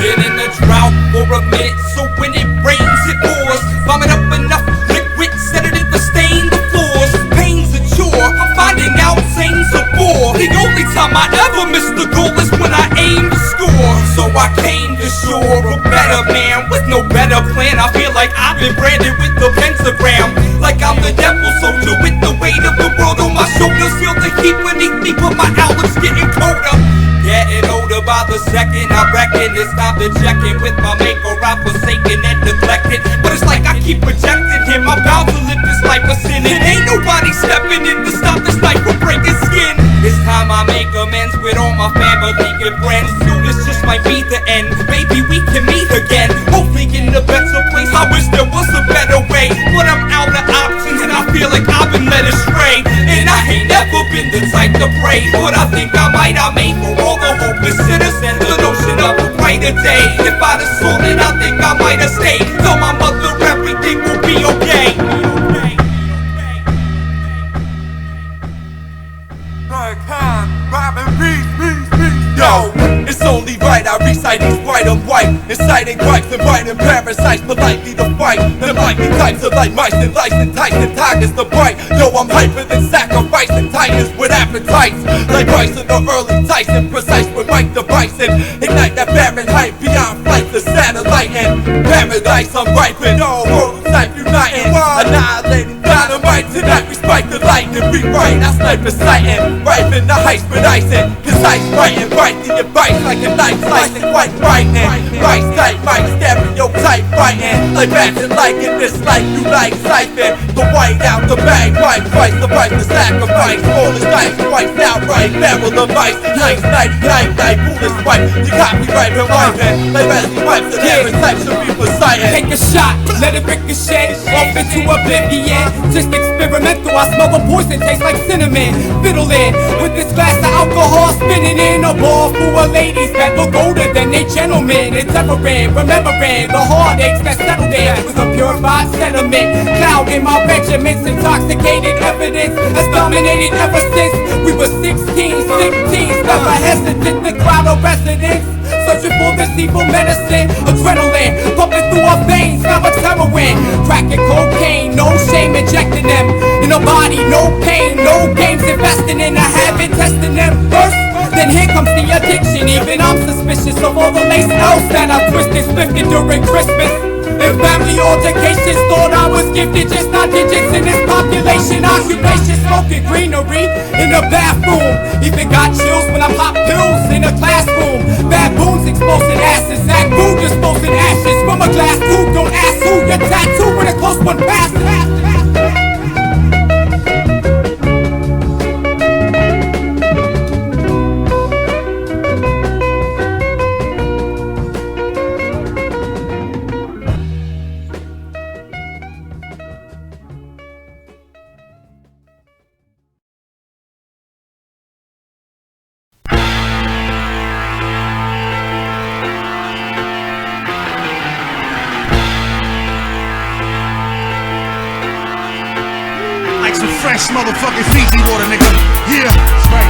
been in a drought for a minute, so when it rains it pours. Vomit up enough liquid, set it to stain the floors. Pain's a chore, I'm finding out sane's a bore. The only time I ever miss the goal is when I aim to score. So I came to shore, a better man with no better plan. I feel like I've been branded with the pentagram, like I'm the devil soldier with the weight of the world on my shoulders. Feel the heat beneath me, but my outlook's getting colder. Getting older by the second, I reckon it's time to check in with my maker. I'm forsaken and neglected, but it's like I keep rejecting him. I'm bound to live this life of sin, and ain't nobody stepping in to stop this life from breaking skin. It's time I make amends with all my family and friends. Soon this just might be the end. Maybe we can meet again, hopefully in a better place. I wish there was a better way, but I'm out of options and I feel like I've been led astray. And I ain't never been the type to pray, but I think I made for all the hopeless sinners and the notion of a brighter day. If I'd have sold it, I think I might have stayed. Tell my mother everything will be okay. Yo, it's only right I recite these white on white, inciting gripes and writing parasites politely to fight. There might be types of like mice and lice and tights and tigers to bite. Yo, I'm hyper than sacrificing titans with appetites, like Bryce in the early Tyson, precise with Mike the Bison. Ignite that Fahrenheit beyond flight to satellite and paradise. I'm ripening all world type uniting, annihilating dynamite tonight. We spike the lightning, rewrite. I sniper sighting, ripen the heights with icing, concise writing, right to your bites like a knife slicing, quite frightening. Right tight, mic stereotype fighting, like batching like in this life you like siphon. The white out the bag, right price, the price to sacrifice. All the dice, twice outright, barrel of ice. Nice night, bullets wipe. You copyright and wiping, like Wesley wipes the every type should be reciting. Take a shot, let it ricochet off into oblivion. Just experimental, I smell the poison, tastes like cinnamon. Fiddling with this glass of alcohol, spinning in a ball full of ladies that look older than they gentlemen. It's everin', remembering the heartaches that settled in with a purified sediment. Cloud in my regiments, intoxicated evidence has dominated ever since we were 16, 16. Never hesitant, the crowd of residents searching for this evil medicine. Adrenaline pumping through our veins, now it's heroin. Cracking cocaine, no shame injecting them in a body, no pain, no games investing in a habit, testing them first. Then here comes the addiction. Even I'm suspicious of all the lace else that I twisted, splifted during Christmas. In family altercations, thought I was gifted, just not digits in this population. Occupation, smoking greenery in the bathroom. Even got chills when I pop pills in the classroom. Baboons exposing asses, act rude, disposing ashes from a glass tube. Don't ask who your tattoo when a close one passes. Fresh motherfucking Fiji water, nigga. Yeah, that's right.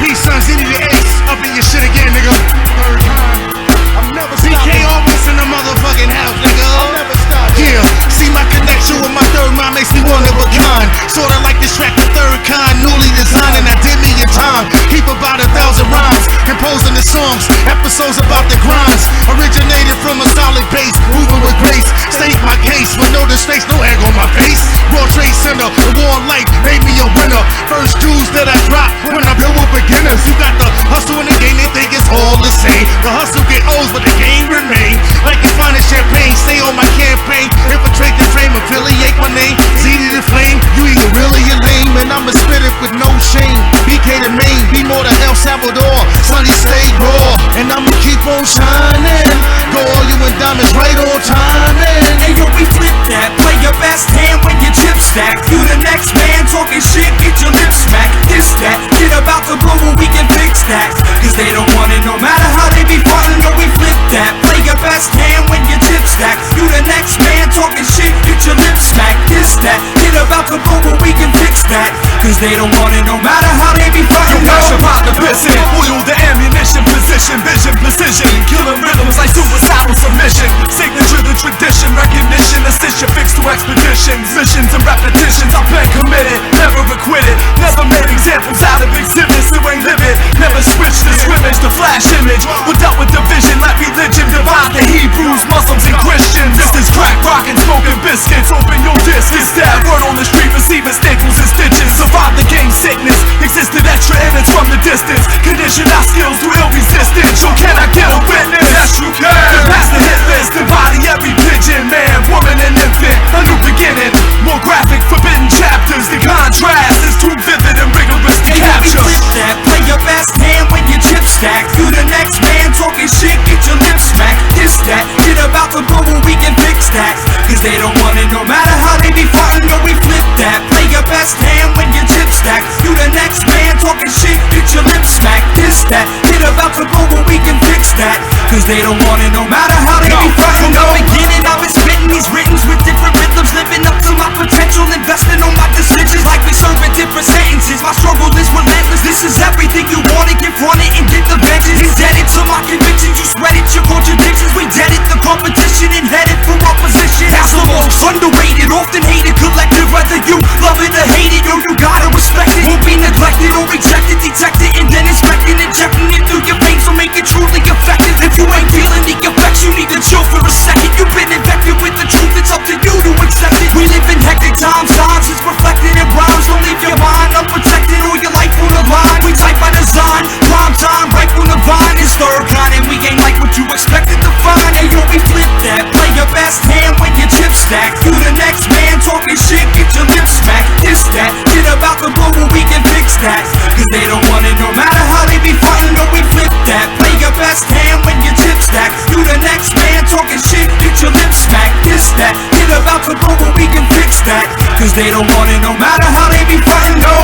Peace, sons, any the ace. Up in your shit again, nigga. Third time. I'm never stopping. BK always in the motherfucking house, nigga. I'll never stop. Yeah, see my connection with my third mind makes me one of a kind. Sorta like this track, the third kind, newly designed, and I did me in time. Keep about 1,000 rhymes, composing the songs, episodes about the grinds. Originated from a solid base, moving with grace. State my case with no disgrace, no egg on my face. Raw Trade Center, the war on life made me a winner. First jewels that I drop when I'm here with beginners. You got the hustle in the game, they think it's all the same. The hustle get O's, but the game remain. Like it's fine as champagne, stay on my campaign. Infiltrate the frame, affiliate my name. Zeddy the flame, you either really or lame. And I'ma spit it with no shame. BK the main, be more than El Salvador. Sunny stay raw, and I'ma keep on shining. Go all you in diamonds right on timing. Hey yo, we flip that, play your best hand when your chip stack. You the next man talking shit, get your lips smacked. This that, shit about to blow when we can fix that. Cause they don't want it no matter how they be frontin'. No, we flip that, play your best hand when your chip stack. You the next man talking shit, get your lips smacked. This that, shit about to blow when we can fix that. Cause they don't want it no matter how they be frontin'. You mash about the piston, oil the ammunition, position, vision, precision. Killing rhythms like suicidal submission. Signature the tradition, recognition, assist your fix to expeditions. Missions and repetitions, I've been committed, never acquitted. Never made examples out of exhibits who ain't livid. Never switched the scrimmage to flash image. We dealt with division like religion, divide the Hebrews, Muslims and Christians. This is crack rockin', smoking biscuits. Open your disc, it's that word on the street, receiving staples and stitches. Survive the game sickness, existed extra innings from the distance. Condition our skills through ill resistance. So can I get a witness? Yes, you can. Pass the hit list, embody every pigeon, man, woman and infant. A new beginning, more graphic, forbidden chapters. The contrast is too vivid and rigorous to capture. We flip that, play your best hand when your chip stack. You the next man talking shit, get your lips smacked. This that, shit about to blow when we can fix that. Cause they don't want it no matter how they be frontin'. No, we flip that, play your best hand when your chip stack. You the next man talking shit, get your lips smacked. This that, shit about to blow when we can fix that. Cause they don't want it no matter how they be frontin'. From the beginning I've been spitting these rhythms with different rhythms, living up to my potential, investing on my decisions like we serving different sentences. My struggle is relentless, this is everything you want it. Confront it and get the vengeance. Indebted to my convictions, you sweat it, your contradictions. We dead it, the competition and headed for opposition. That's the most underrated, often hated collective. Whether you love it or hate it, yo, you gotta respect it. Won't be neglected or rejected, detect it and then inspect it. Injecting it through your veins will make it truly effective. If you ain't feeling the effects, you need to chill for a second. You've been infected with the truth, it's up to you to accept it. We live in hectic times, signs is reflected in rhymes. Don't leave your mind unprotected or your life on the line. We type by design, prime time, right on the vine. It's third kind and we ain't like what you expected to find. Hey yo, we flip that, play your best hand when your chip stack. You the next man talking shit, get your lips smacked. This that, shit about to blow when we can fix that. Cause they don't want it no matter how they be frontin'. No, we flip that, play your best hand when your chip stack. You the next man talking shit, get your lips smacked. This that, shit about to blow when we can fix that. Cause they don't want it no matter how they be frontin'. No.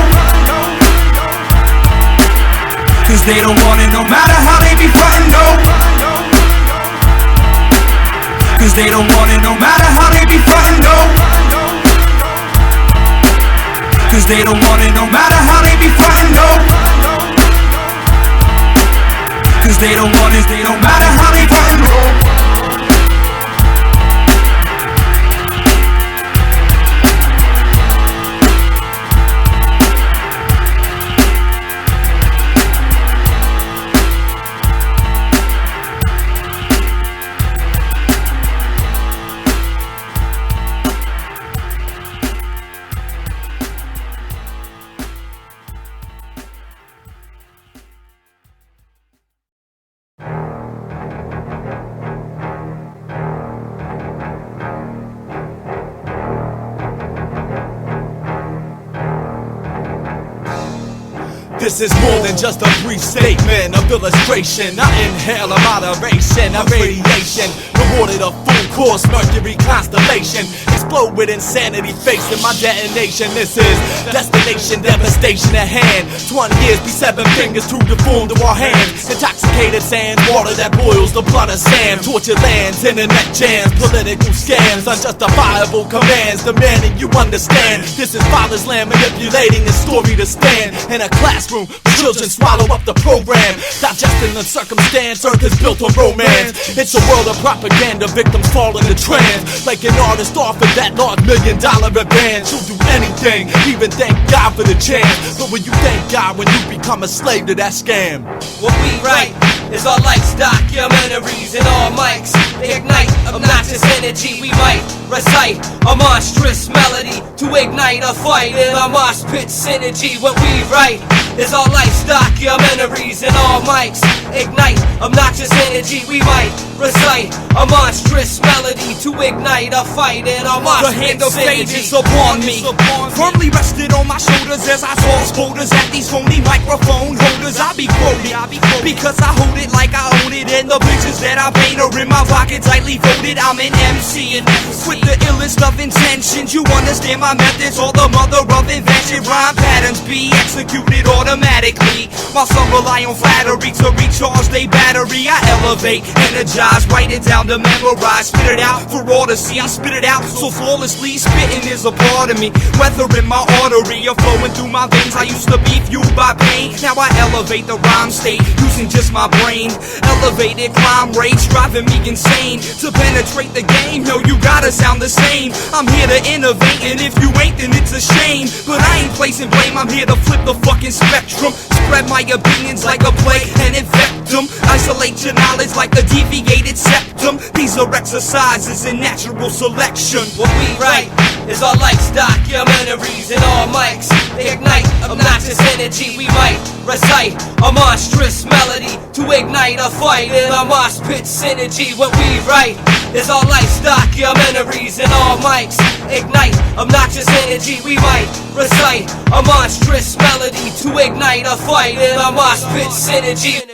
Cause they don't want it no matter how they be frontin'. No. Cause they don't want it no matter how they be frontin'. No. Cause they don't want it no matter how they be frontin'. No. Cause they don't want it, they don't matter how they frontin'. No. This is more than just a brief statement of illustration. I inhale a moderation of radiation, rewarded a full course Mercury constellation. Explode with insanity facing my detonation. This is destination devastation at hand. 20 years be 7 fingers too deformed to our hands. Intoxicated sand, water that boils the blood of Sam. Tortured lands, internet jams, political scams, unjustifiable commands demanding you understand. This is father's land manipulating his story to stand. In a classroom, the children swallow up the program, digesting the circumstance. Earth is built on romance. It's a world of propaganda, victims fall into trance. Like an artist offered that large $1 million advance, you'll do anything, even thank God for the chance. But when you thank God when you become a slave to that scam? What we write is our life's documentaries and all mics. They ignite obnoxious energy. We might recite a monstrous melody to ignite a fight in our mosh pit synergy. What we write is our life's documentaries and all mics. Ignite obnoxious energy. We might recite a monstrous melody to ignite a fight in our mosh pit synergy. The hand of fate is upon me, firmly rested on my shoulders as I toss boulders at these phony microphone holders. I be quoted because I hold it like I own it, and the pictures that I paint are in my pocket tightly folded. I'm an MC and with the illest of intentions. You understand my methods, or the mother of invention. Rhyme patterns be executed automatically, while some rely on flattery to recharge their battery. I elevate, energize, write it down to memorize, spit it out for all to see. I spit it out so flawlessly, spitting is a part of me. Whether in my artery or flowing through my veins, I used to be fueled by pain. Now I elevate the rhyme state using just my brain. Elevated crime rates driving me insane. To penetrate the game, no, you gotta sound the same. I'm here to innovate, and if you ain't, then it's a shame. But I ain't placing blame, I'm here to flip the fucking spectrum. Spread my opinions like a plague and infect them. Isolate your knowledge like a deviated septum. These are exercises in natural selection. What we write is our life's documentaries and all mics. They ignite obnoxious energy. We might recite a monstrous melody to ignite a fight in our mosh pit synergy. What we write is our life's documentaries and all mics. Ignite obnoxious energy. We might recite a monstrous melody to ignite a fight in our mosh pit synergy.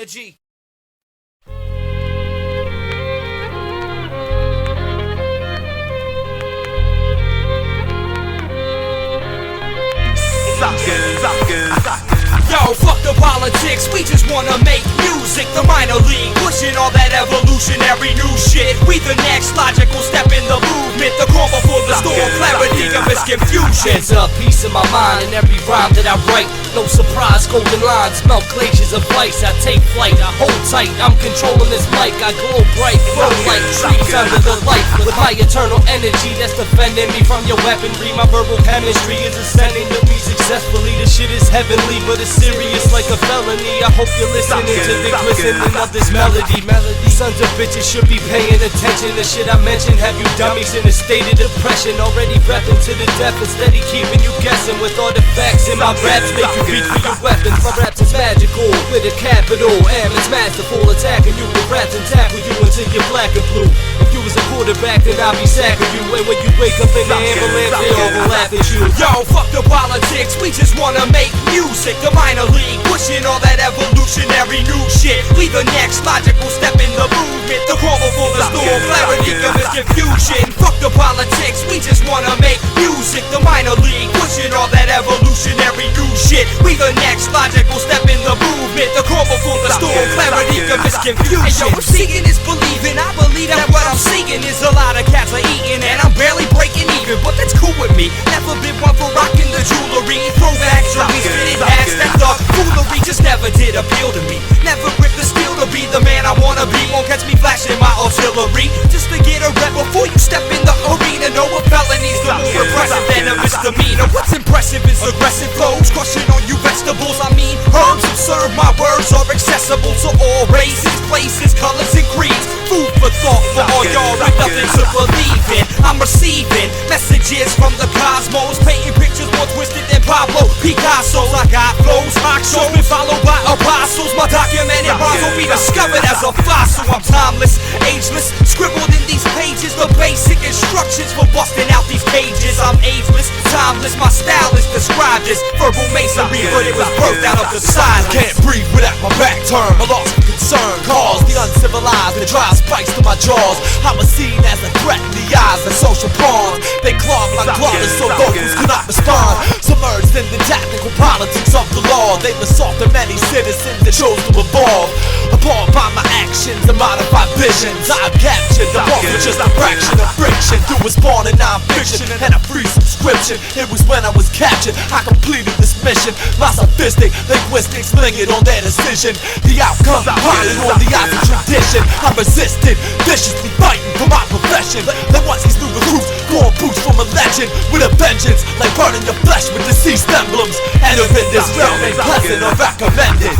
Yo, fuck the politics, we just wanna make music. The minor league, pushing all that evolutionary new shit. We the next logical step in the movement. The calm before the storm, clarity of its confusion. There's a piece of my mind in every rhyme that I write. No surprise, golden lines, melt glaciers of ice. I take flight, I hold tight, I'm controlling this mic. I glow bright, flow like trees under the light. With my eternal energy that's defending me from your weaponry. My verbal chemistry is ascending to me successfully. This shit is heavenly, but it's serious like a felony. I hope you're listening to the glistening of this melody. Sons of bitches should be paying attention. The shit I mentioned have you dummies in a state of depression. Already repping to the death and steady keeping you guessing. With all the facts in my raps make you reach for your weapons. My raps is magical with a capital M. It's masterful, attacking you with raps and tackle you until you're black and blue. If you was a quarterback, then I'll be sacking you. And when you wake up in the ambulance, they all will laugh at you. Yo, fuck the politics, we just wanna make music. The minor league, pushing all that evolutionary new shit. We the next logical step in the movement. The calm before the storm, clarity of its confusion. Fuck the politics, we just wanna make music. The minor league, pushing all that evolutionary new shit. We the next logical step in the movement. The calm before the storm, clarity of its confusion. Hey, yo, if seeing is believing, I believe that what I'm seeing is a lot of cats are eating, and I'm barely breaking even, but that's cool with me. Never been one for rocking the jewelry. Throwback jerseys, fitted hats, that thug foolery just never did appeal to me. Never gripped the steel to be the man I wanna be. Won't catch me flashing my artillery just to get a rep before you step in the arena. Know a felony's the more impressive than a misdemeanor. What's impressive is aggressive flows, crushing on you vegetables. I mean herbs. Observe my words are accessible to all races, places, colors, and creeds. Food for thought for all y'all with nothing to believe in. I'm receiving messages from the cosmos, painting pictures more twisted than Pablo Picasso. I got flows, rock shows been followed by apostles. My documented rhymes will be discovered as a fossil. I'm timeless, ageless, scribbled in these pages the basic instructions for busting out these pages. I'm ageless, timeless, my style is described as verbal masonry, but it was birthed out of the silence. Can't breathe without my back turned. My loss of concern caused the uncivilized to drive spikes to my jaws. I was seen as a threat in the eyes of social pawns. They clog like claws so vocals could not respond. Submerged in the tactical politics of the law, they've assaulted many citizens that chose to evolve. Appalled by my actions and modified visions, I've captured the ball with just a fraction of friction. Through a spawn of non-fiction and a free subscription. It was when I was captured, I completed this mission. My sophistic linguistics lingered on their decision. The outcome piled on the odds of tradition. I resisted, viciously fighting for my profession. Like once he's through the roof, going boots from a legend with a vengeance, like burning your flesh with deceased emblems. And if in this realm ain't pleasant or recommended.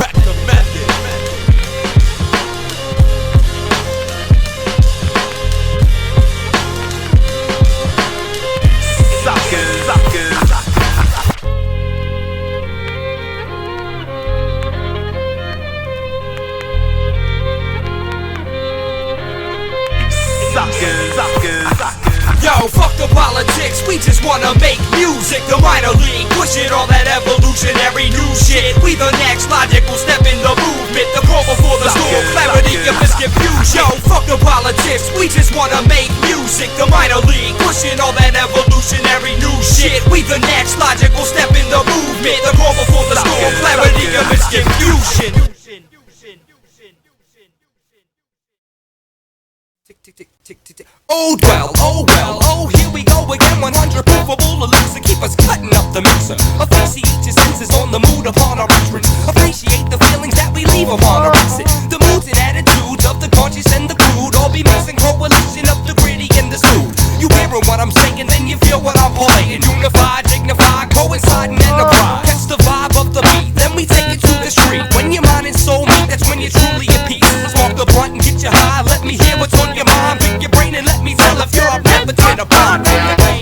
Yo, fuck the politics, we just wanna make music. The minor league, pushing all that evolutionary new shit. We the next logical step in the movement. The call before the storm, clarity of this confusion. Yo, fuck the politics, we just wanna make music. The minor league, pushing all that evolutionary new shit. We the next logical step in the movement. The call before the storm, clarity of this confusion. Oh well, oh here we go again. 100 provable elixir, keep us cutting up the mixer. Appreciate your senses on the mood upon our entrance. Appreciate the feelings that we leave upon our exit. The moods and attitudes of the conscious and the crude all be mixing coalition of the gritty and the smooth. You hearing what I'm saying, then you feel what I'm playing. Unified, dignified, coinciding enterprise. Catch the vibe of the beat, then we take it to the street. When your mind and soul meet, that's when you're truly at peace. Smoke the blunt and get you high. Let me hear what's on your mind. Pick your brain and let me tell if you're omnipotent upon.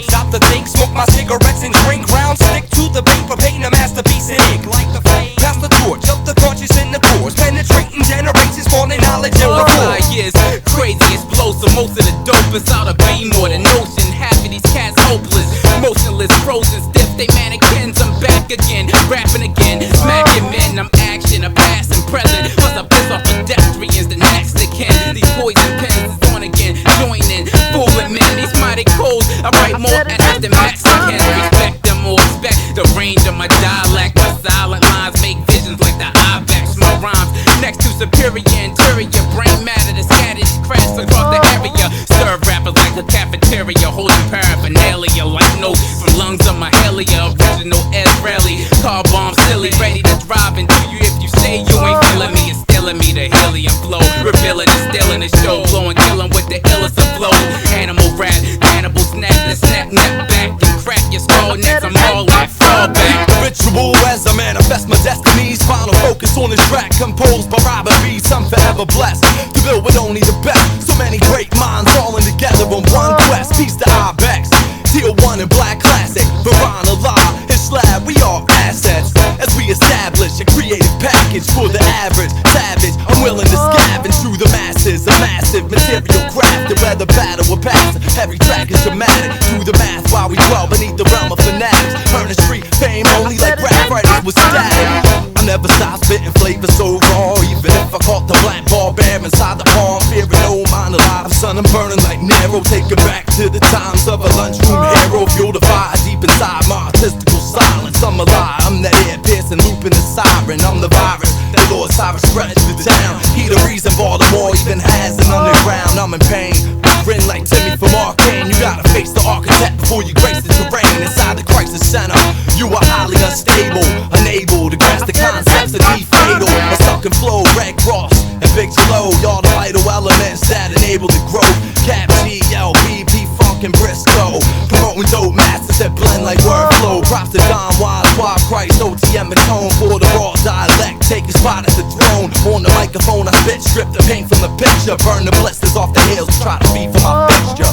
Stop the think, smoke my cigarettes and drink round. Stick to the paper, paint a masterpiece in ink like the flame. Pass the torch of the conscious and the cores, penetrating generations, spawning knowledge and rapport. Yes, craziest blow, so most of the dope is out of be more than notion. Half of these cats hopeless, motionless, frozen, stiff. They mannequins. I'm back again, rapping again, smacking men. I'm action, a past and present. Plus I piss off pedestrians, the next that can. These poison pens is on again, joining, fooling men. These mighty codes, I write more edits than Mexicans. Respect them or expect the range of my dialect. My silent lines make visions like the ibex. My rhymes next to superior interior, brain matter the scattered crash across the area. Serve rappers like a cafeteria, holding paraphernalia like notes from lungs of my helia. Original Israeli, car bomb silly, ready to drive into you if you say you ain't feeling me. It's stealing me the helium flow, revealing and stealing the show, blowing, killing with the illest of flows. Animal rap, cannibal snap, the snap, nap back and crack your skull next. I'm all like fall back. Ritual as I manifest my destinies. Final focus on this track composed by Robert Reed. I'm forever blessed to build with only the best. So many great minds falling together on one quest. Peace to Ibex, Teal 1 and Black Classic, Varan Allah, his slab, we are assets. As we establish a creative package for the average savage, I'm willing to scavenge through the masses. A massive material crafted, whether battle or pass. Every track is dramatic, through the math while we dwell beneath the realm of fanatics. Earning street fame only like rap writers was static. I never stop spitting flavor so raw, even if I caught the black ball bear inside the palm. Fearing no mind alive, son, I'm burning like Nero. Take it back to the times of a lunchroom hero. Fuel the fire deep inside my artistical silence. I'm alive, I'm that ear-piercing loop in the siren. I'm the virus, the Lord Cyrus stretched the town. He the reason Baltimore even has an underground. I'm in pain, grin like Timmy from Arcane. You gotta face the architect before you grace the terrain. Inside the crisis center, you are highly unstable, unable to grasp the concepts of the fatal. A sunken flow, Red Cross and Big Slow, y'all the vital elements that enable the growth. Cap G, LB, P-Funk and Briscoe, promoting dope masters that blend like word flow. Props to Don Wise, Swab Christ, OTM and tone for the raw dialect. Take a spot at the throne. On the microphone, I spit, strip the paint from the picture, burn the blisters off the hills, try to be for my fixture.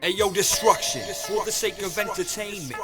Ayo, destruction for the sake of entertainment.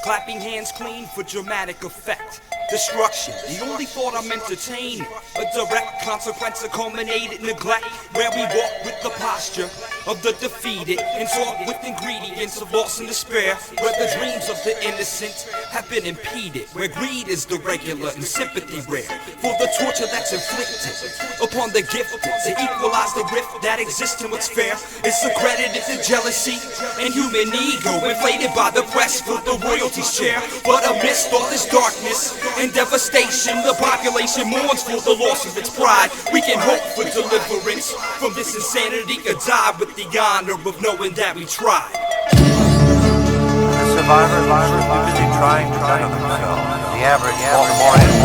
Clapping hands clean for dramatic effect. Destruction, the only thought I'm entertaining. A direct consequence of culminated neglect, where we walk with the posture of the defeated and talk with ingredients of loss and despair, where the dreams of the innocent have been impeded, where greed is the regular and sympathy rare, for the torture that's inflicted upon the gifted to equalize the rift that exists in what's fair. It's accredited to jealousy and human ego, inflated by the press for the royalty's share. But amidst all this darkness and devastation, the population mourns for the loss of its pride. We can hope for deliverance from this insanity, or die with the honor of knowing that we tried. The survivors are busy trying to better themselves. The average Baltimorean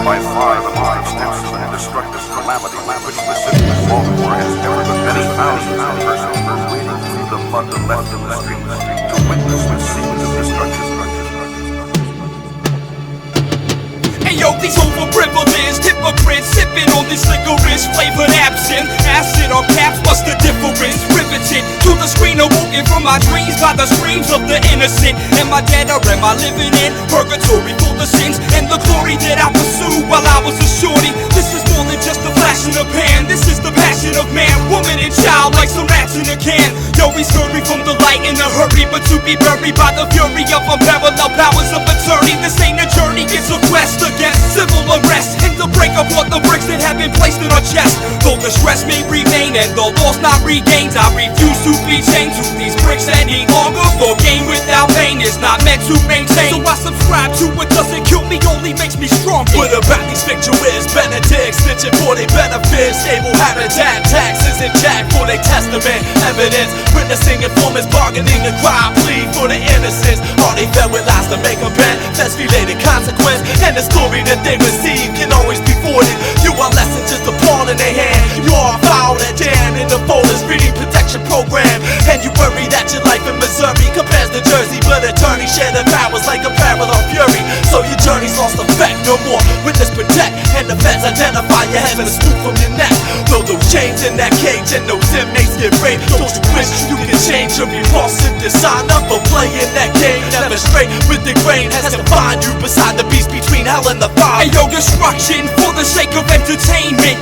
By far the most extensive and destructive calamity with which the city of Baltimore has ever been. Many thousands of persons were wading through the mud and left in the streets to witness the scenes of destruction. Yo, these overprivileged hypocrites sipping on this licorice flavored absinthe, acid or caps, what's the difference? Riveted to the screen, awoken from my dreams by the screams of the innocent. Am I dead or am I living in purgatory full of sins and the glory that I pursued while I was a shorty? This is more than just a flash in the pan. This is the passion of man, woman and child, like some rats in a can. Yo, we scurry from the light in a hurry, but to be buried by the fury of unparalleled powers of attorney. This ain't a journey, it's a quest against civil unrest and the break of all the bricks that have been placed in our chest. Though the stress may remain and the loss not regained, I refuse to be chained to these bricks any longer. For gain without pain is not meant to maintain. So I subscribe to what doesn't kill me, only makes me stronger. What about these victories? Benedict snitching for their benefits. Stable habitat, taxes and jack for their testament. Evidence, witnessing informants bargaining a crime plea for the innocence. Are they fed with lies to make a bend? That's related consequence. And the story that they receive can always be forwarded. You are less than just a pawn in their hand. You are a foul that jam in the folders reading protection program. And you worry that your life in Missouri compares to Jersey, but attorneys share their powers like a parallel fury. So your journey's lost effect, no more witness protect. And the feds identify your head and swoop from your neck. Throw those chains in that cage and those inmates get raped. Don't you wish you can change your repulsive dishonor for playing that game? Never straight with the grain has to find you beside the beast between hell and the fire. Ayo, destruction for the sake of entertainment.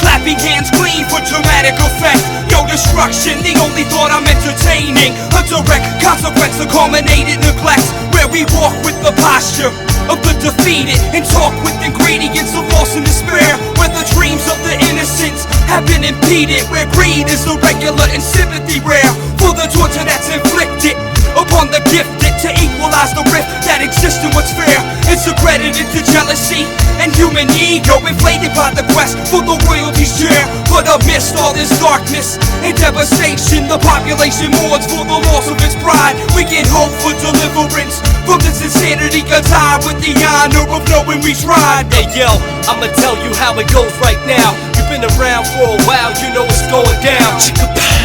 Clapping hands clean for dramatic effect. Yo, destruction, the only thought I'm entertaining. A direct consequence of culminated neglect, where we walk with the posture of the defeated and talk with ingredients of loss and despair, where the dreams of the innocents have been impeded, where greed is irregular and sympathy rare, for the torture that's inflicted upon the gifted to equalize the rift that exists in what's fair. It's accredited to jealousy and human ego, inflated by the quest for the royalty's share. But amidst all this darkness and devastation, the population mourns for the loss of its pride. We can hope for deliverance from this insanity, a tie with the honor of knowing we tried. Hey yo, I'ma tell you how it goes right now. You've been around for a while, you know what's going down.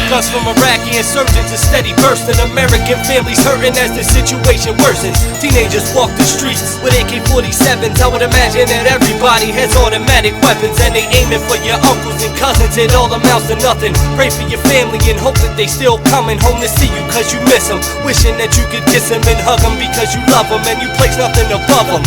Guns from Iraqi insurgents is steady bursting. American families hurting as the situation worsens. Teenagers walk the streets with AK-47s. I would imagine that everybody has automatic weapons, and they aiming for your uncles and cousins. It all amounts to nothing. Pray for your family and hope that they still coming home to see you, cause you miss them. Wishing that you could kiss them and hug them because you love them and you place nothing above them.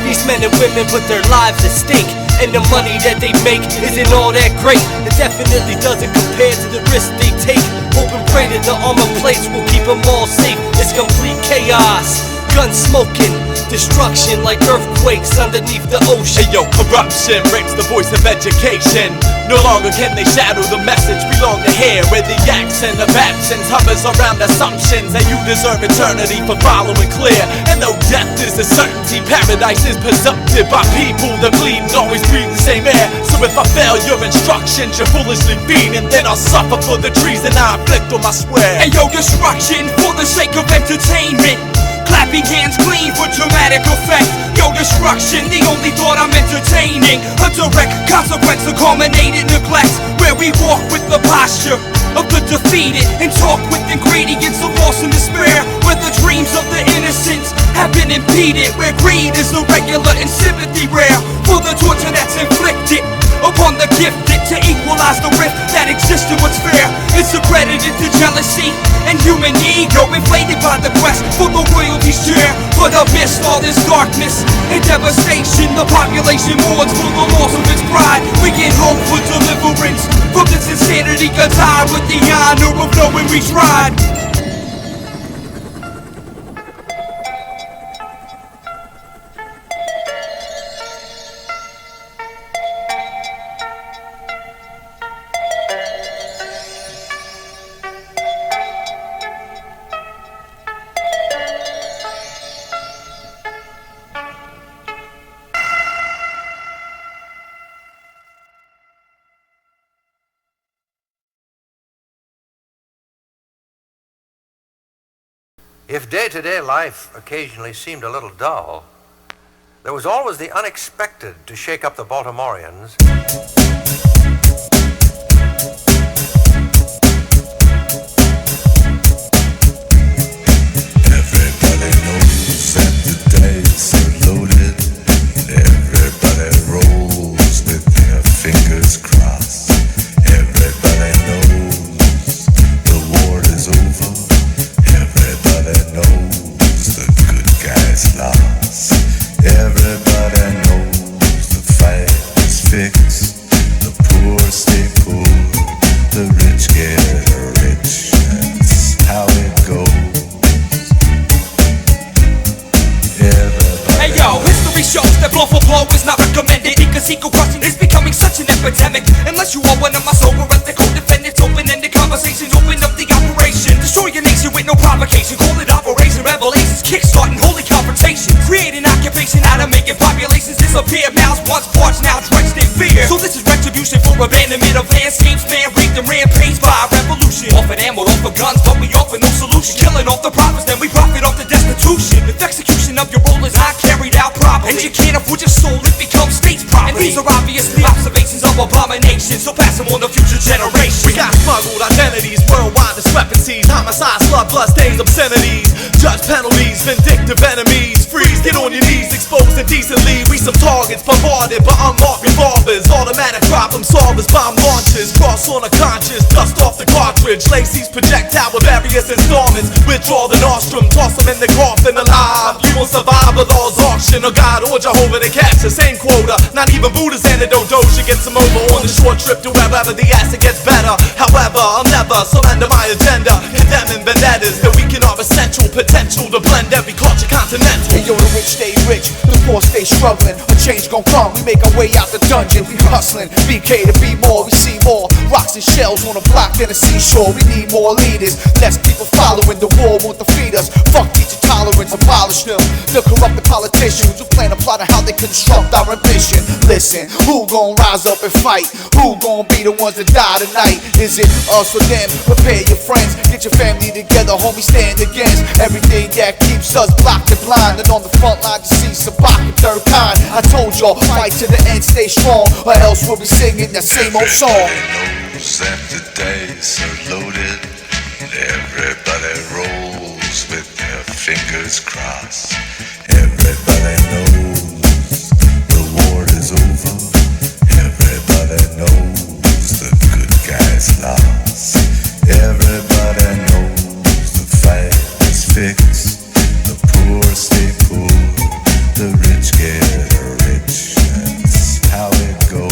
These men and women put their lives at stake, and the money that they make isn't all that great. It definitely doesn't compare to the risk they take. Hope and pray that the armor plates will keep them all safe. It's complete chaos, guns smoking, destruction like earthquakes underneath the ocean. Hey yo, corruption rapes the voice of education. No longer can they shadow the message we long to hear, where the accent of absence hovers around assumptions that you deserve eternity for following clear. And though death is a certainty, paradise is presumptive by people that bleed and always breathe the same air. So if I fail your instructions, you're foolishly feed, and then I'll suffer for the treason I inflict on my swear. Hey yo, destruction for the sake of entertainment. Clapping hands clean for dramatic effect. Yo, destruction, the only thought I'm entertaining. A direct consequence of culminated neglect, where we walk with the posture of the defeated and talk with ingredients of loss and despair, where the dreams of the innocents have been impeded. heated, where greed is the regular and sympathy rare. For the torture that's inflicted upon the gifted, to equalize the rift that exists in what's fair. It's accredited to jealousy and human ego, inflated by the quest for the royalty's share. But amidst all this darkness and devastation, the population mourns for the loss of its pride. We get hope for deliverance from this insanity, cause I with the honor of knowing we tried. If day-to-day life occasionally seemed a little dull, there was always the unexpected to shake up the Baltimoreans. Everybody knows that the dice are loaded. Everybody rolls with their fingers crossed. Everybody knows the war is over. Everybody knows the good guys lost. Everybody knows the fight is fixed. The poor stay poor, the rich get rich. That's how it goes. Hey yo, history shows that blow for blow is not recommended, because ego crushing is becoming such an epidemic. Unless you are one of my sober ethical defendants, open-ended conversations, open up the operation. Destroy your nation with no provocation, call it Operation Revelations, kickstarting holy confrontation. Create an occupation out of making populations disappear. Mouths once parched, now drenched in fear. So this is retribution for abandonment of landscapes, man reaped and rampage by a revolution. Offered ammo, offer guns, but we offer no solution. Killing off the profits, then we profit off the destitution. If execution of your role is not carried out properly, and you can't afford your soul, it becomes state's property. And these are obviously observations of abominations, so pass them on to future generations. We got smuggled identities, worldwide discrepancies, homicides, blood stains, obscenities, judge penalties, vindictive enemies. Freeze, get on your knees, exposed indecently. We some targets, bombarded by unmarked revolvers, automatic problem solvers, bomb launches, cross on a conscience, dust off the cartridge. Lacey's projectile with various installments. Withdraw the nostrum, toss them in the coffin alive. You won't survive the law's auction, or God or Jehovah to catch the same quota. Not even Buddha's antidote, Doja gets them over on the short trip to wherever the acid gets better. However, I'll never surrender my agenda, condemning vendettas that weaken our essential potential to blend every culture continental. Hey yo, the rich stay rich, the poor stay struggling. A change gon' come, we make our way out the dungeon. We hustling, BK to be more, we see more rocks and shells on a block than a seashore. We need more leaders, less people following. The war won't defeat us. Fuck teacher tolerance, abolish them. The corrupted politicians who plan a plot of how they construct our ambition. Listen, who gon' rise up and fight? Who gon' be the ones that die tonight? Is it us or them? Prepare your friends, get your family together, homie, stand against everything that keeps us blocked and blind. And on the front line to see Sabak and Third Kind. I told y'all, fight to the end, stay strong, or else we'll be singing that same old song. Everybody knows that the dice are loaded. Everybody rolls with their fingers crossed. Everybody knows the war is over. Everybody knows the good guys lost. Everybody knows the fight is fixed. The poor stay poor, the rich get rich. That's how it goes.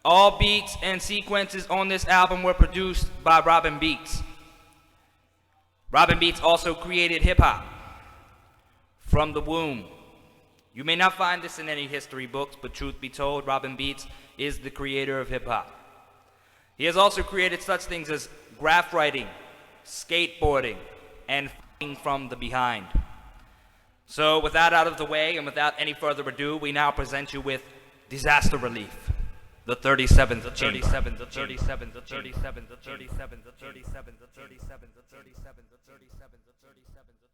All beats and sequences on this album were produced by Robin Beats. Robin Beats also created hip-hop from the womb. You may not find this in any history books, but truth be told, Robin Beats is the creator of hip-hop. He has also created such things as graph writing, skateboarding, and f***ing from the behind. So with that out of the way, and without any further ado, we now present you with Disaster Relief. The 37th chamber. The 37th, the 37th, the 37th, the 37th, the 37th, the 37th, the 37th, the 37th, the 37th, the 37th.